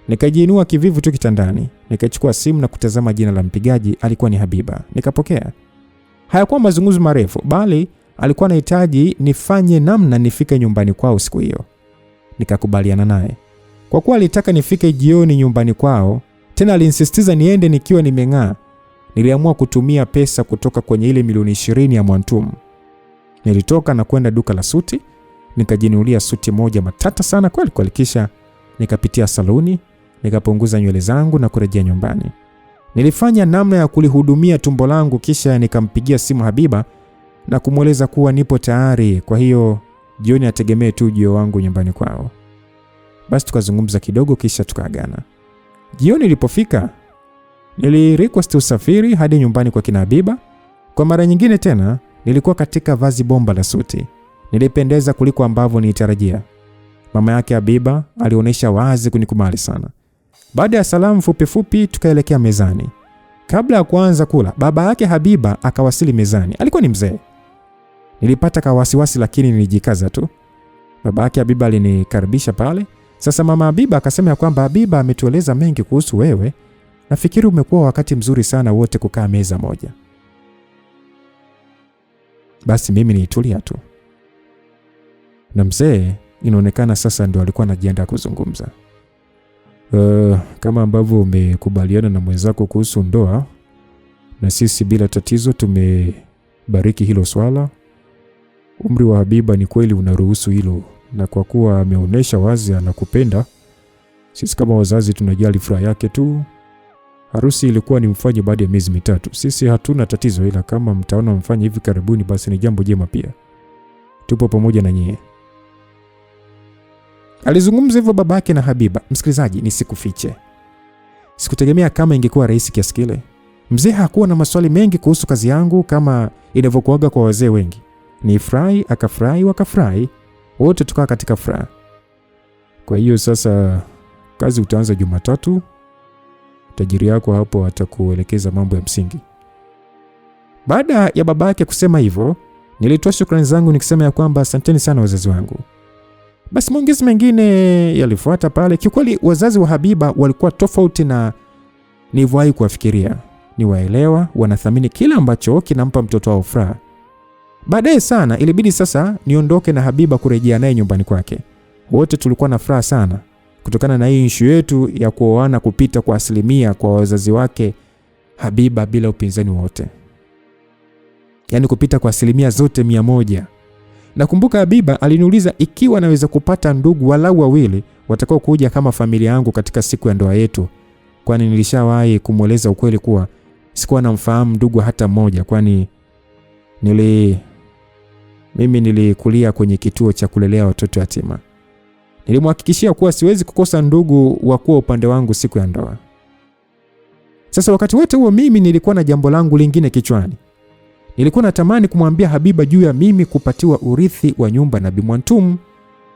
Nikajiinua kivivu tu kitandani, nikachukua simu na kutazama jina la mpigaji. Alikuwa ni Habiba. Nikapokea. Hayakuwa mazungumzo marefu, bali alikuwa anahitaji nifanye namna nifike nyumbani kwao siku hiyo. Nikakubaliana naye. Kwa kuwa alitaka nifike jioni nyumbani kwao, tena alinsisitiza niende nikiwa nimeng'aa, niliamua kutumia pesa kutoka kwenye ile milioni 20 ya Mwantum. Nilitoka na kwenda duka la suti, nikajinunulia suti moja matata sana kweli, kisha nikapitia saluni, nikapunguza nywele zangu na kurejea nyumbani. Nilifanya namna ya kulihudumia tumbo langu, kisha nikampigia simu Habiba na kumweleza kuwa nipo tayari, kwa hiyo jioni ategemee tu ujio wangu nyumbani kwao. Basi tukazungumza kidogo kisha tukaagana. Jioni ilipofika, nilirequest usafiri hadi nyumbani kwa kina Habiba. Kwa mara nyingine tena, nilikuwa katika vazi bomba la suti. Nilipendeza kuliko ambavyo nilitarajia. Mama yake Habiba alionyesha wazi kunikubali sana. Baada ya salamu fupi tukaelekea mezani. Kabla ya kuanza kula, baba yake Habiba akawasili mezani. Alikuwa ni mzee. Nilipata kawasiwasi lakini nilijikaza tu. Baba yake Habiba alinikaribisha pale. Sasa mama Habiba akasema ya kwamba Habiba ametueleza mengi kuhusu wewe. Nafikiri umekuwa wakati mzuri sana wote kukaa meza moja. Basi mimi nilitulia tu. Na mzee inaonekana sasa ndo alikuwa anajiandaa kuzungumza. Kama ambavyo umekubaliana na mwenzako kuhusu ndoa, na sisi bila tatizo tumebariki hilo swala. Umri wa Habiba ni kweli unaruhusu hilo, na kwa kuwa ameonyesha wazi anakupenda, sisi kama wazazi tunajali furaha yake tu. Harusi ilikuwa ni mfanye baada ya miezi 3. Sisi hatuna tatizo, ila kama mtaona mfanye hivi karibuni basi ni jambo jema pia. Tupo pamoja na nyie. Alizungumza hivyo babake na Habiba. Msikilizaji, nisikufiche, Sikutegemea kama ingekuwa rahisi kiasi kile. Mzee hakuwa na maswali mengi kuhusu kazi yangu kama inavyokuaga kwa wazee wengi. Ni furahi, akafurahi, wakafurahi, wote tukawa katika furaha. Kwa hiyo sasa kazi utaanza Jumatatu. Tajiri yako hapo atakuelekeza mambo ya msingi. Baada ya baba yake kusema hivyo, nilitoa shukrani zangu nikisema ya kwamba asanteni sana wazazi wangu. Basi maongezi mengine yalifuata pale. Kiukweli wazazi wa Habiba walikuwa tofauti na nilivyowahi kuwafikiria. Ni waelewa, wanathamini kila ambacho kinampa mtoto wao furaha. Baadaye sana ilibidi sasa niondoke na Habiba kurejea naye nyumbani kwake. Wote tulikuwa na furaha sana kutokana na hii issue yetu ya kuoana kupita kwa asilimia kwa wazazi wake Habiba bila upinzani wote. Yaani kupita kwa asilimia zote 100. Nakumbuka Habiba aliniuliza ikiwa naweza kupata ndugu walau wawili watakao kuja kama familia yangu katika siku ya ndoa yetu, kwani nilishawahi kumweleza ukweli kuwa sikuwa namfahamu ndugu hata mmoja, kwani mimi nilikulia kwenye kituo cha kulelea watoto yatima. Nilimhakikishia kuwa siwezi kukosa ndugu wa kuwa upande wangu siku ya ndoa. Sasa wakati wote huo mimi nilikuwa na jambo langu lingine kichwani. Nilikuwa natamani kumwambia Habiba juu ya mimi kupatiwa urithi wa nyumba na Bi Mwantum,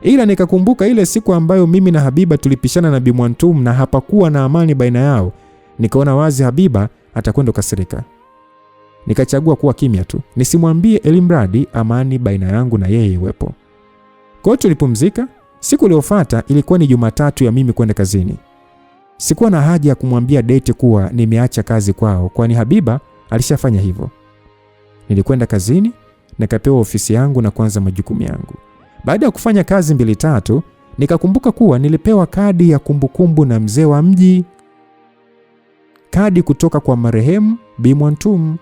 ila nikakumbuka ile siku ambayo mimi na Habiba tulipishana na Bi Mwantum na hapakuwa na amani baina yao. Nikaona wazi Habiba atakwenda kasirika. Nikachagua kuwa kimya tu, nisimwambie elimradi amani baina yangu na yeye iwepo. Kwa hiyo tulipumzika. Siku iliyofuata ilikuwa ni Jumatatu ya mimi kwenda kazini. Sikuwa na haja ya kumwambia Dete kuwa nimeacha kazi kwao, kwani Habiba alishafanya hivyo. Nilikwenda kazini, nikapewa ofisi yangu na kuanza majukumu yangu. Baada ya kufanya kazi 2-3, nikakumbuka kuwa nilipewa kadi ya kumbukumbu na mzee wa mji. Kadi kutoka kwa marehemu Bi Mwantum.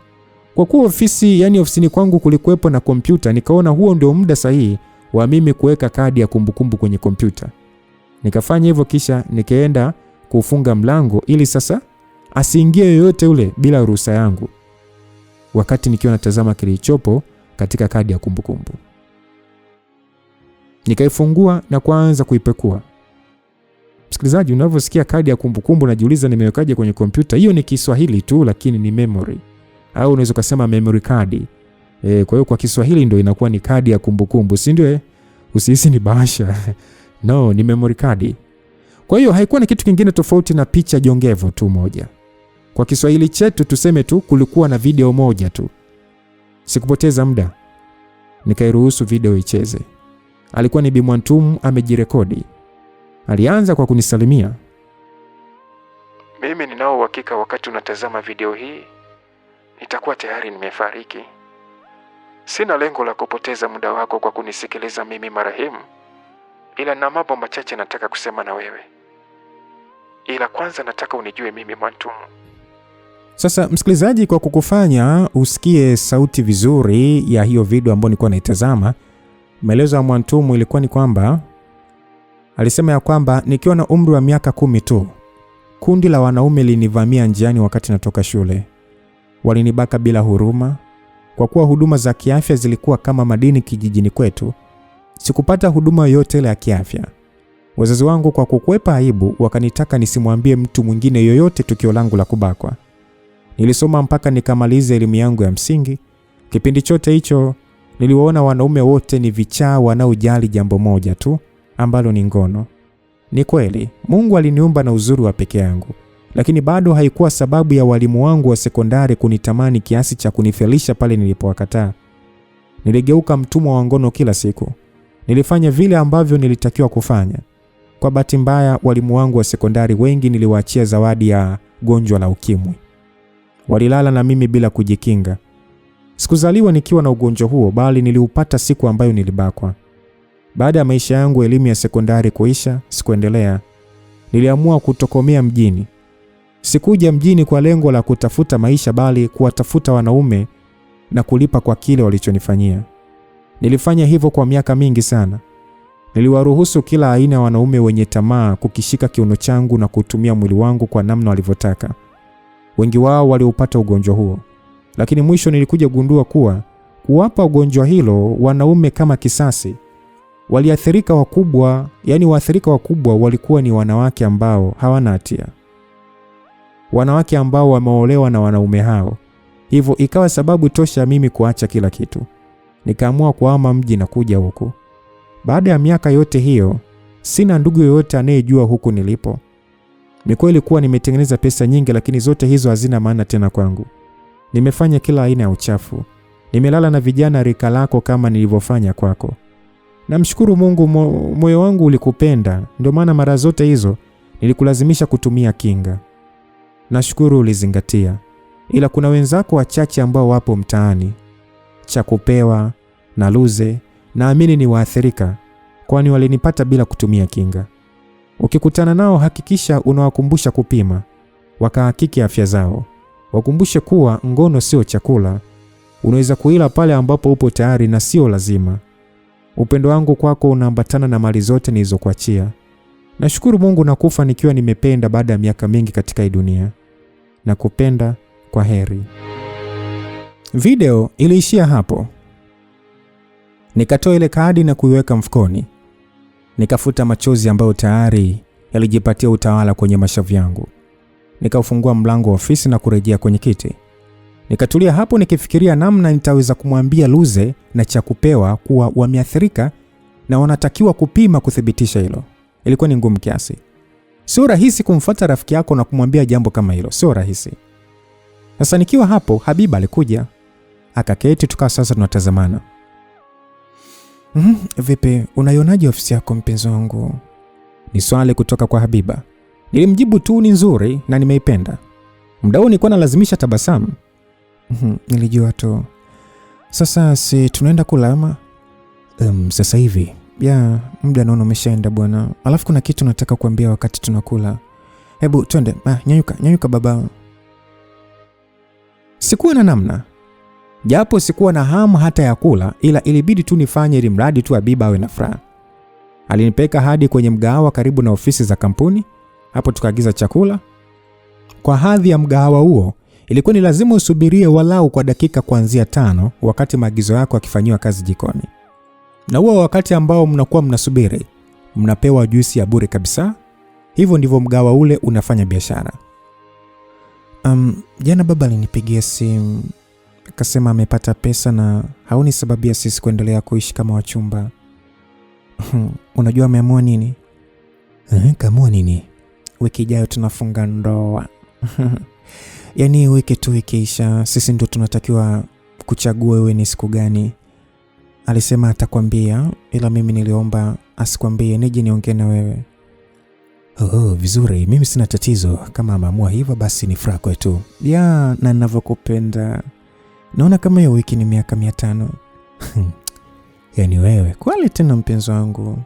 Kwa kuwa ofisini kwangu kulikuwepo na kompyuta, nikaona huo ndio muda sahihi wa mimi kuweka kadi ya kumbukumbu kwenye kompyuta. Nikafanya hivyo kisha nikaenda kufunga mlango ili sasa asiingie yoyote ule bila ruhusa yangu. Wakati nikiwa natazama kilichopo katika kadi ya kumbukumbu. Nikaifungua na kuanza kuipekua. Msikilizaji, unavyosikia kadi ya kumbukumbu najiuliza nimewekaje kwenye kompyuta? Hiyo ni Kiswahili tu lakini ni memory. Au unaweza kusema memory card. Kwa hiyo kwa Kiswahili ndio inakuwa ni kadi ya kumbukumbu, si ndio? Usihisi ni bahasha. No, ni memory card. Kwa hiyo haikuwa na kitu kingine tofauti na picha jongevu tu moja. Kwa Kiswahili chetu tuseme tu kulikuwa na video moja tu. Sikupoteza muda. Nikairuhusu video icheze. Alikuwa ni Bi Mwantum amejirekodi. Alianza kwa kunisalimia. Mimi ninao uhakika wakati unatazama video hii nitakuwa tayari nimefariki. Sina lengo la kupoteza muda wako kwa kunisikiliza mimi marehemu, ila na mambo machache nataka kusema na wewe. Ila kwanza nataka unijue mimi Mwantum. Sasa msikilizaji, kwa kukufanya usikie sauti vizuri ya hiyo video ambayo nilikuwa naitazama, maelezo ya Mwantum ilikuwa ni kwamba alisema ya kwamba nikiwa na umri wa miaka 10 tu, kundi la wanaume linivamia njiani wakati natoka shule. Walinibaka bila huruma. Kwa kuwa huduma za kiafya zilikuwa kama madini kijijini kwetu, sikupata huduma yoyote ile ya kiafya. Wazazi wangu kwa kukwepa aibu wakanitaka nisimwambie mtu mwingine yoyote tukio langu la kubakwa. Nilisoma mpaka nikamaliza elimu yangu ya msingi. Kipindi chote hicho niliwaona wanaume wote ni vichaa wanaojali jambo moja tu ambalo ni ngono. Ni kweli Mungu aliniumba na uzuri wa peke yangu, lakini bado haikuwa sababu ya walimu wangu wa sekondari kunitamani kiasi cha kunifelisha pale nilipowakataa. Niligeuka mtumwa wa ngono kila siku. Nilifanya vile ambavyo nilitakiwa kufanya. Kwa bahati mbaya walimu wangu wa sekondari wengi niliwaachia zawadi ya gonjwa la ukimwi. Walilala na mimi bila kujikinga. Sikuzaliwa nikiwa na ugonjwa huo, bali niliupata siku ambayo nilibakwa. Baada ya maisha yangu elimu ya sekondari kuisha, sikuendelea. Niliamua kutokomea mjini. Sikuja mjini kwa lengo la kutafuta maisha, bali kuwatafuta wanaume na kulipa kwa kile walichonifanyia. Nilifanya hivyo kwa miaka mingi sana. Niliwaruhusu kila aina ya wanaume wenye tamaa kukishika kiuno changu na kutumia mwili wangu kwa namna walivyotaka. Wengi wao waliupata ugonjwa huo, lakini mwisho nilikuja gundua kuwa kuwapa ugonjwa hilo wanaume kama kisasi. Waathirika wakubwa walikuwa ni wanawake ambao hawana hatia. wanawake ambao wameolewa na wanaume hao. Hivyo ikawa sababu tosha mimi kuacha kila kitu. Nikaamua kuhama mji na kuja huku. Baada ya miaka yote hiyo, sina ndugu yoyote anayejua huku nilipo. Ni kweli kuwa nimetengeneza pesa nyingi, lakini zote hizo hazina maana tena kwangu. Nimefanya kila aina ya uchafu. Nimelala na vijana rika lako kama nilivyofanya kwako. Namshukuru Mungu, moyo wangu ulikupenda, ndio maana mara zote hizo nilikulazimisha kutumia kinga. Nashukuru ulizingatia. Ila kuna wenzako wachache ambao wapo mtaani, Chakupewa na Luze, naamini ni waathirika, kwani walinipata bila kutumia kinga. Ukikutana nao hakikisha unawakumbusha kupima, wakahakiki afya zao. Wakumbushe kuwa ngono sio chakula, unaweza kuila pale ambapo upo tayari na sio lazima. Upendo wangu kwako unaambatana na mali zote nilizokuachia. Nashukuru Mungu nakufa nikiwa nimependa baada ya miaka mingi katika hii dunia. Nakupenda, kwa heri. Video iliishia hapo. Nikatoa ile kadi na kuiweka mfukoni. Nikafuta machozi ambayo tayari yalijipatia utawala kwenye mashavu yangu. Nikaufungua mlango wa ofisi na kurejea kwenye kiti. Nikatulia hapo nikifikiria namna nitaweza kumwambia Luze na Chakupewa kuwa wameathirika na wanatakiwa kupima kuthibitisha hilo. Ilikuwa ni ngumu kiasi. Sio rahisi kumfuata rafiki yako na kumwambia jambo kama hilo, sio rahisi. Sasa nikiwa hapo, Habiba alikuja. Akaketi, tukawa sasa tunatazamana. Vipi, unaionaje ofisi yako mpenzi wangu? Ni swali kutoka kwa Habiba. Nilimjibu tu ni nzuri na nimeipenda. Muda huu nilikuwa nalazimisha tabasamu. Nilijua tu. Sasa si tunaenda kula ama? Sasa hivi. Ya, muda naona umeshaenda bwana. Alafu kuna kitu nataka kuambia wakati tunakula. Hebu twende, nyanyuka baba. Sikuwa na namna. Japo sikuwa na hamu hata ya kula, ila ilibidi tu nifanye ili mradi tu Habiba awe na furaha. Alinipeka hadi kwenye mgahawa karibu na ofisi za kampuni. Hapo tukaagiza chakula. Kwa hadhi ya mgahawa huo, ilikuwa ni lazima usubirie walau kwa dakika kuanzia 5 wakati maagizo yako yakifanywa kazi jikoni. Na huo wakati ambao mnakuwa mnasubiri, mnapewa juisi ya bure kabisa. Hivyo ndivyo mgahawa ule unafanya biashara. Jana baba alinipigia simu, akasema amepata pesa na haoni sababu ya sisi kuendelea kuishi kama wachumba. Unajua ameamua nini? Kaamua nini? Wiki ijayo tunafunga ndoa. Yaani wiki tu ikiisha, sisi ndio tunatakiwa kuchagua wewe ni siku gani. Alisema atakwambia, ila mimi niliomba asikwambie, nije niongee na wewe. Vizuri, mimi sina tatizo. Kama ameamua hivyo basi ni furaha kwetu. Ya, na ninavyokupenda. Naona kama hiyo wiki ni miaka 500. Yaani wewe, kweli tena mpenzi wangu.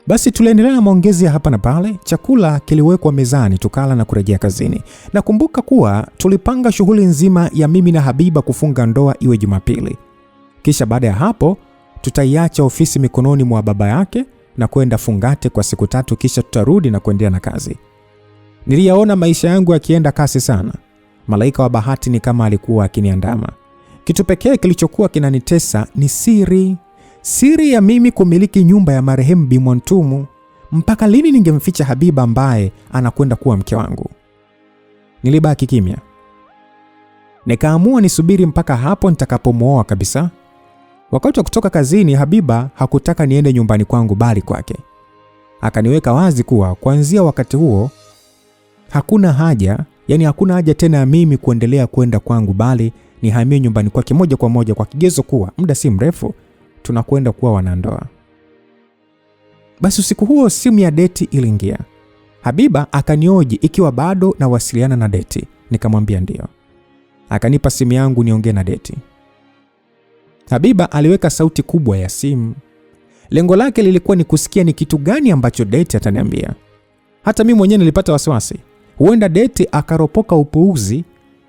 Basi tuliendelea na maongezi hapa na pale. Chakula kiliwekwa mezani, tukala na kurejea kazini. Nakumbuka kuwa tulipanga shughuli nzima ya mimi na Habiba kufunga ndoa iwe Jumapili. Kisha baada ya hapo tutaiacha ofisi mikononi mwa baba yake na kwenda Fungate kwa siku 3, kisha tutarudi na kuendelea na kazi. Niliyaona maisha yangu yakienda kasi sana. Malaika wa bahati ni kama alikuwa akiniandama. Kitu pekee kilichokuwa kinanitesa ni siri ya mimi kumiliki nyumba ya marehemu Bi Mwantumu. Mpaka lini ningemficha Habiba ambaye anakwenda kuwa mke wangu? Nilibaki kimya. Nikaamua nisubiri mpaka hapo nitakapomwoa kabisa. Wakati wa kutoka kazini, Habiba hakutaka niende nyumbani kwangu bali kwake. Akaniweka wazi kuwa kuanzia wakati huo hakuna haja tena ya mimi kuendelea kwenda kwangu, bali nihamie nyumbani kwake moja kwa moja, kwa kigezo kuwa muda si mrefu tunakwenda kuwa wanandoa. Basi usiku huo simu ya Deti iliingia. Habiba akanioji ikiwa bado nawasiliana na Deti. Nikamwambia ndio. Akanipa simu yangu niongee na Deti. Habiba aliweka sauti kubwa ya simu. Lengo lake lilikuwa ni kusikia ni kitu gani ambacho Deti ataniambia. Hata mimi mwenyewe nilipata wasiwasi. Huenda Deti akaropoka upuuzi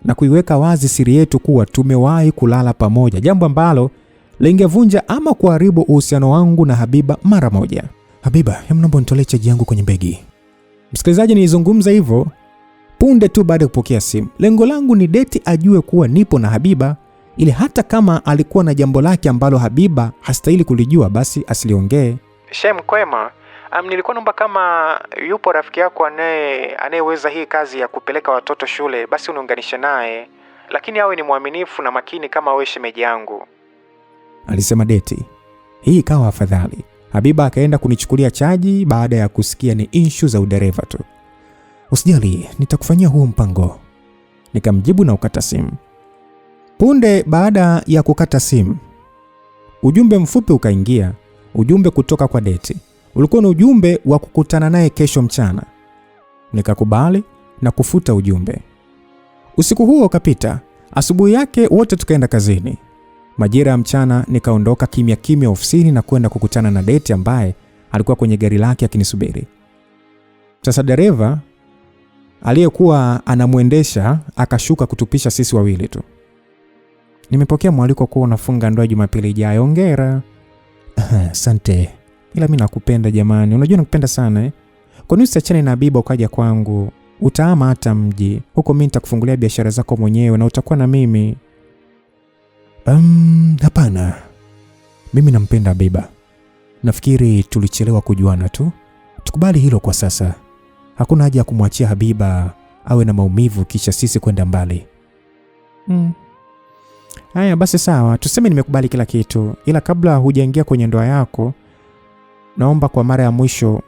na kuiweka wazi siri yetu kuwa tumewahi kulala pamoja, jambo ambalo lingevunja ama kuharibu uhusiano wangu na Habiba mara moja. Habiba, naomba nitolee chaji yangu kwenye begi. Msikilizaji, nilizungumza hivyo punde tu baada ya kupokea simu. Lengo langu ni Deti ajue kuwa nipo na Habiba, ili hata kama alikuwa na jambo lake ambalo Habiba hastahili kulijua basi asiliongee. Shem kwema, Nilikuwa naomba kama yupo rafiki yako anayeweza hii kazi ya kupeleka watoto shule, basi uniunganishe naye, lakini awe ni mwaminifu na makini kama wewe shemeji yangu, alisema Deti. Hii ikawa afadhali. Habiba akaenda kunichukulia chaji baada ya kusikia ni issue za udereva tu. Usijali, nitakufanyia huo mpango, nikamjibu na ukata simu. Punde baada ya kukata simu, ujumbe mfupi ukaingia, ujumbe kutoka kwa Deti. Ulikuwa ni ujumbe wa kukutana naye kesho mchana. Nikakubali na kufuta ujumbe. Usiku huo ukapita. Asubuhi yake wote tukaenda kazini. Majira ya mchana nikaondoka kimya kimya ofisini na kwenda kukutana na Deti ambaye alikuwa kwenye gari lake akinisubiri. Sasa dereva aliyekuwa anamuendesha akashuka kutupisha sisi wawili tu. Nimepokea mwaliko kuwa unafunga ndoa Jumapili ijayo. Hongera. Asante. Ila mimi nakupenda jamani. Unajua nakupenda sana Kwa nini usiachane na Habiba ukaja kwangu? Utaama hata mji. Huko mimi nitakufungulia biashara zako mwenyewe na utakuwa na mimi. Hapana. Mimi nampenda Habiba. Nafikiri tulichelewa kujuana tu. Tukubali hilo kwa sasa. Hakuna haja ya kumwachia Habiba awe na maumivu kisha sisi kwenda mbali. Haya basi sawa, tuseme nimekubali kila kitu, ila kabla hujaingia kwenye ndoa yako, naomba kwa mara ya mwisho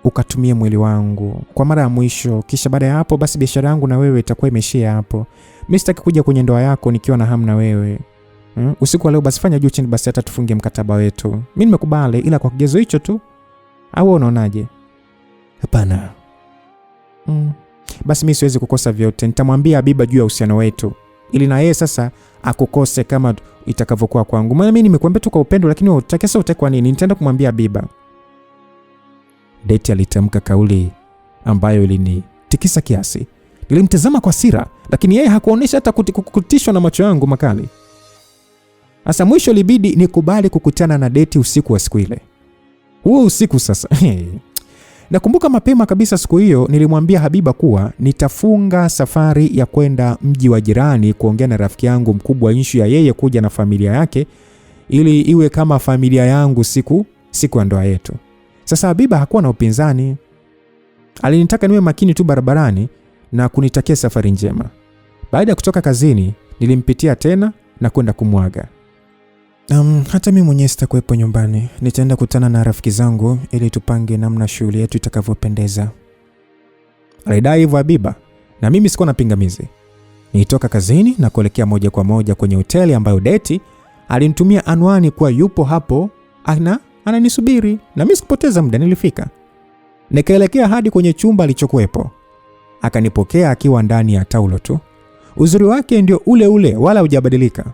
ukatumie mwili wangu. Kwa mara ya mwisho, kisha baada ya hapo basi biashara yangu na wewe itakuwa imeishia hapo. Mimi sitaki kuja kwenye ndoa yako nikiwa na hamu na wewe. Usiku wa leo basi fanya juu chini basi hata tufungie mkataba wetu. Mimi nimekubali ila kwa kigezo hicho tu. Au unaonaje? Hapana. Basi mimi siwezi kukosa vyote. Nitamwambia Habiba juu ya uhusiano wetu, ili na yeye sasa akukose kama itakavyokuwa kwangu. Maana mimi nimekuambia tu kwa upendo, lakini utakesa utakwa nini? Nitaenda kumwambia Habiba. Deti alitamka kauli ambayo ilinitikisa kiasi. Nilimtazama kwa hasira, lakini yeye hakuonesha hata kutishwa na macho yangu makali. Asa mwisho libidi nikubali kukutana na Deti usiku wa siku ile. Huo usiku sasa. Nakumbuka mapema kabisa siku hiyo nilimwambia Habiba kuwa nitafunga safari ya kwenda mji wa jirani kuongea na rafiki yangu mkubwa issue ya yeye kuja na familia yake ili iwe kama familia yangu siku ya ndoa yetu. Sasa Habiba hakuwa na upinzani. Alinitaka niwe makini tu barabarani na kunitakia safari njema. Baada ya kutoka kazini nilimpitia tena na kwenda kumwaga. Hata mimi mwenyewe sitakuwepo nyumbani. Nitaenda kutana na rafiki zangu ili tupange namna shughuli yetu itakavyopendeza. Alidai hivyo Habiba, na mimi sikuwa na pingamizi. Nilitoka kazini na kuelekea moja kwa moja kwenye hoteli ambayo Deti alinitumia anwani kwa yupo hapo ananisubiri, na mimi sikupoteza muda nilifika. Nikaelekea hadi kwenye chumba alichokuepo. Akanipokea akiwa ndani ya taulo tu. Uzuri wake ndio ule ule wala hujabadilika.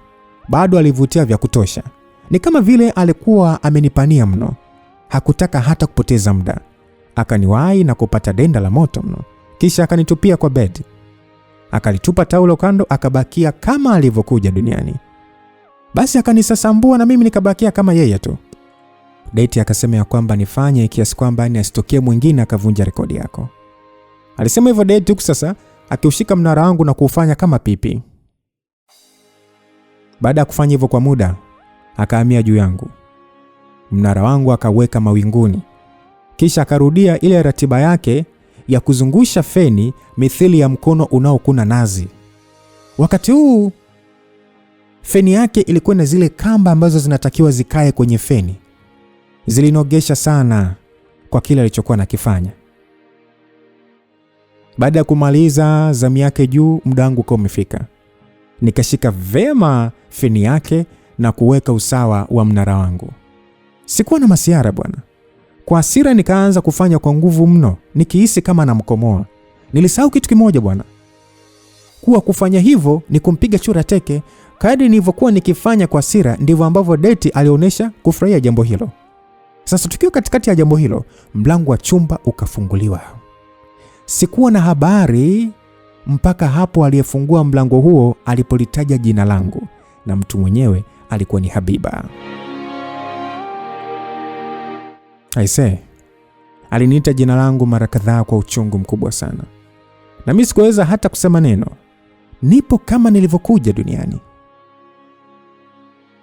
Bado alivutia vya kutosha. Ni kama vile alikuwa amenipania mno. Hakutaka hata kupoteza muda. Akaniwahi na kupata denda la moto mno. Kisha akanitupia kwa bed. Akalitupa taulo kando, akabakia kama alivyokuja duniani. Basi akanisasambua na mimi nikabakia kama yeye tu. Deti akasema ya kwamba nifanye kiasi kwamba ni asitokee mwingine akavunja rekodi yako. Alisema hivyo Deti huku sasa akiushika mnara wangu na kuufanya kama pipi. Baada ya kufanya hivyo kwa muda, akahamia juu yangu. Mnara wangu akaweka mawinguni. Kisha akarudia ile ratiba yake ya kuzungusha feni mithili ya mkono unaokuna nazi. Wakati huu feni yake ilikuwa na zile kamba ambazo zinatakiwa zikae kwenye feni. Zilinogesha sana kwa kile alichokuwa nakifanya. Baada ya kumaliza zamu yake juu, muda wangu ukawa umefika. Nikashika vema feni yake na kuweka usawa wa mnara wangu. Sikuwa na masiara bwana. Kwa hasira nikaanza kufanya kwa nguvu mno, nikihisi kama namkomoa. Nilisahau kitu kimoja bwana. Kuwa kufanya hivyo ni kumpiga chura teke. Kadri nilivyokuwa nikifanya kwa hasira ndivyo ambavyo Deti alionyesha kufurahia jambo hilo. Sasa tukiwa katikati ya jambo hilo, mlango wa chumba ukafunguliwa. Sikuwa na habari mpaka hapo aliyefungua mlango huo alipolitaja jina langu, na mtu mwenyewe alikuwa ni Habiba. Aise, aliniita jina langu mara kadhaa kwa uchungu mkubwa sana. Na mimi sikuweza hata kusema neno. Nipo kama nilivyokuja duniani.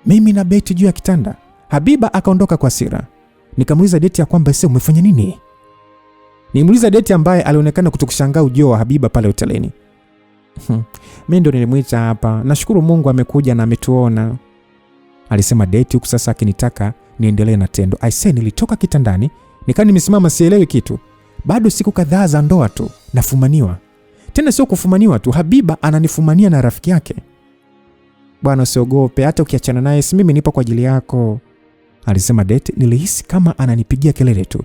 Mimi na Beti juu ya kitanda. Habiba akaondoka kwa hasira. Nikamuuliza Deti ya kwamba sasa umefanya nini? Nimuuliza Deti ambaye alionekana kutokushangaa ujio wa Habiba pale hotelini. Mimi ndo nilimuita hapa. Nashukuru Mungu amekuja na ametuona, alisema Deti huku sasa akinitaka niendelee na tendo. Aisee, nilitoka kitandani nikaa nimesimama sielewi kitu. Bado siku kadhaa za ndoa tu nafumaniwa. Tena sio kufumaniwa tu, Habiba ananifumania na rafiki yake. Bwana usiogope, hata ukiachana naye si mimi nipo kwa ajili yako, alisema Deti. Nilihisi kama ananipigia kelele tu.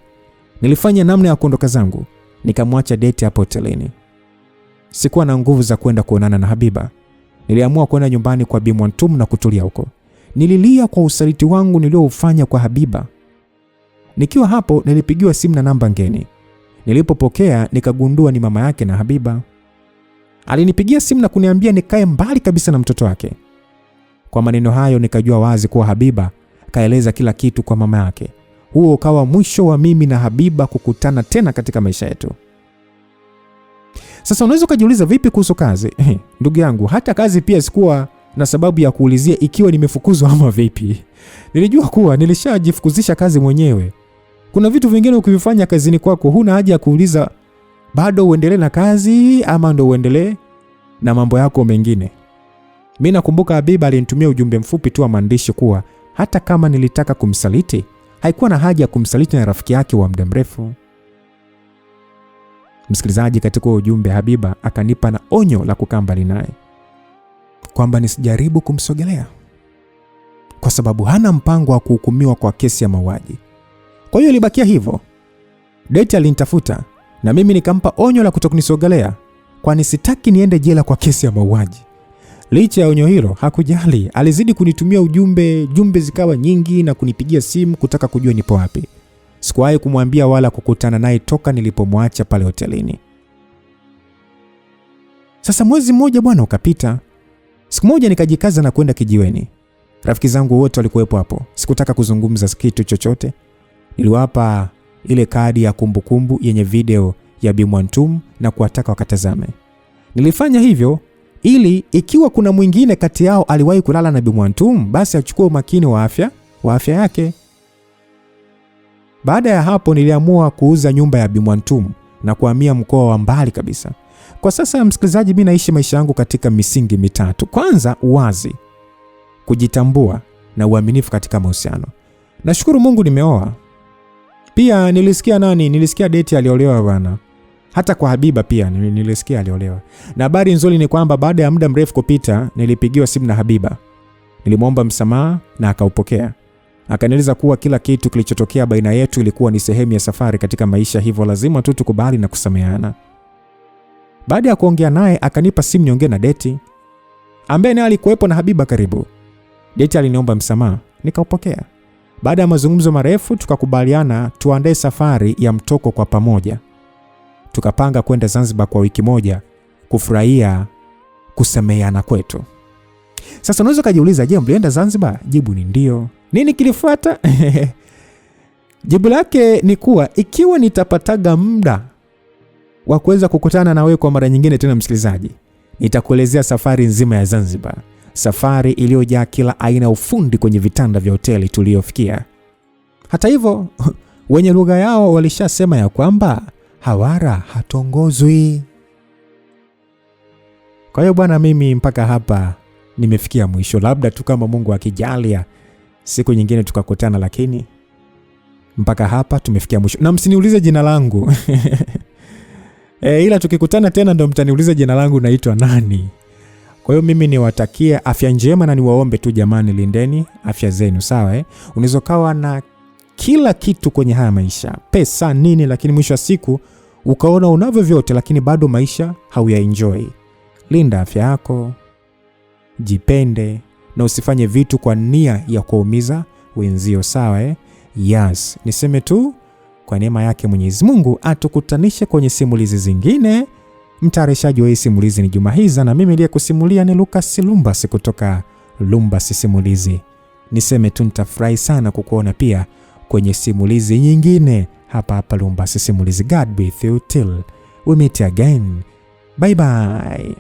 Nilifanya namna ya kuondoka zangu, nikamwacha Deti hapo hotelini. Sikuwa na nguvu za kwenda kuonana na Habiba. Niliamua kwenda nyumbani kwa Bi Mwantum na kutulia huko. Nililia kwa usaliti wangu nilioufanya kwa Habiba. Nikiwa hapo nilipigiwa simu na namba ngeni. Nilipopokea nikagundua ni mama yake na Habiba. Alinipigia simu na kuniambia nikae mbali kabisa na mtoto wake. Kwa maneno hayo nikajua wazi kuwa Habiba kaeleza kila kitu kwa mama yake. Huo ukawa mwisho wa mimi na Habiba kukutana tena katika maisha yetu. Sasa unaweza kujiuliza vipi kuhusu kazi? Ndugu yangu, hata kazi pia sikuwa na sababu ya kuulizia ikiwa nimefukuzwa ama vipi. Nilijua kuwa nilishajifukuzisha kazi mwenyewe. Kuna vitu vingine ukivifanya kazini kwako huna haja ya kuuliza bado uendelee na kazi ama ndo uendelee na mambo yako mengine. Mimi nakumbuka Habiba alinitumia ujumbe mfupi tu wa maandishi kuwa hata kama nilitaka kumsaliti, haikuwa na haja ya kumsaliti na rafiki yake wa muda mrefu. Msikilizaji, katika ujumbe Habiba akanipa na onyo la kukaa mbali naye, kwamba nisijaribu kumsogelea kwa sababu hana mpango wa kuhukumiwa kwa kesi ya mauaji. Kwa hiyo ilibakia hivyo. Deti alinitafuta na mimi nikampa onyo la kutokunisogelea, kwani sitaki niende jela kwa kesi ya mauaji. Licha ya onyo hilo hakujali, alizidi kunitumia jumbe zikawa nyingi na kunipigia simu kutaka kujua nipo wapi. Sikuwahi kumwambia wala kukutana naye toka nilipomwacha pale hotelini. Sasa mwezi mmoja bwana ukapita. Siku moja nikajikaza na kwenda kijiweni. Rafiki zangu wote walikuwepo hapo. Sikutaka kuzungumza kitu chochote. Niliwapa ile kadi ya kumbukumbu yenye video ya Bi Mwantum na kuwataka wakatazame. Nilifanya hivyo ili ikiwa kuna mwingine kati yao aliwahi kulala na Bi Mwantum, basi achukue umakini wa afya yake. Baada ya hapo niliamua kuuza nyumba ya Bi Mwantum na kuhamia mkoa wa mbali kabisa. Kwa sasa msikilizaji, mimi naishi maisha yangu katika misingi mitatu. Kwanza, uwazi, kujitambua na uaminifu katika mahusiano. Nashukuru Mungu nimeoa. Pia nilisikia Deti aliolewa bwana. Hata kwa Habiba pia nilisikia aliolewa. Na habari nzuri ni kwamba baada ya muda mrefu kupita nilipigiwa simu na Habiba. Nilimwomba msamaha na akaupokea. Akanieleza kuwa kila kitu kilichotokea baina yetu ilikuwa ni sehemu ya safari katika maisha, hivyo lazima tu tukubali na kusameheana. Baada ya kuongea naye akanipa simu niongee na Deti, ambaye naye alikuwepo na Habiba karibu. Deti aliniomba msamaha, nikaupokea. Baada ya mazungumzo marefu tukakubaliana tuandae safari ya mtoko kwa pamoja. Tukapanga kwenda Zanzibar kwa wiki moja kufurahia kusameheana kwetu. Sasa unaweza kujiuliza, je, mlienda Zanzibar? Jibu ni ndio. Nini kilifuata? Jibu lake ni kuwa ikiwa nitapataga muda wa kuweza kukutana na wewe kwa mara nyingine tena msikilizaji, nitakuelezea safari nzima ya Zanzibar. Safari iliyojaa kila aina ufundi kwenye vitanda vya hoteli tuliyofikia. Hata hivyo, wenye lugha yao walishasema ya kwamba hawara hatongozwi. Kwa hiyo bwana, mimi mpaka hapa nimefikia mwisho. Labda tu kama Mungu akijalia siku nyingine tukakutana, lakini mpaka hapa tumefikia mwisho. Na msiniulize jina langu. Ila tukikutana tena ndo mtaniuliza jina langu naitwa nani. Kwa hiyo mimi niwatakie afya njema na niwaombe tu jamani, lindeni afya zenu, sawa? Unaweza kawa na kila kitu kwenye haya maisha, pesa nini, lakini mwisho wa siku ukaona unavyo vyote lakini bado maisha hauyaenjoy. Linda afya yako, jipende na usifanye vitu kwa nia ya kuumiza wenzio, sawa? Yes, niseme tu kwa neema yake Mwenyezi Mungu atukutanishe kwenye simulizi zingine. Mtayarishaji wa hii simulizi ni Jumahiza na mimi ndiye kusimulia ni Lucas Lumbas kutoka Lumbas Simulizi. Niseme tu nitafurahi sana kukuona pia kwenye simulizi nyingine hapa Lumbas Simulizi. God be with you till we meet again. Bye bye.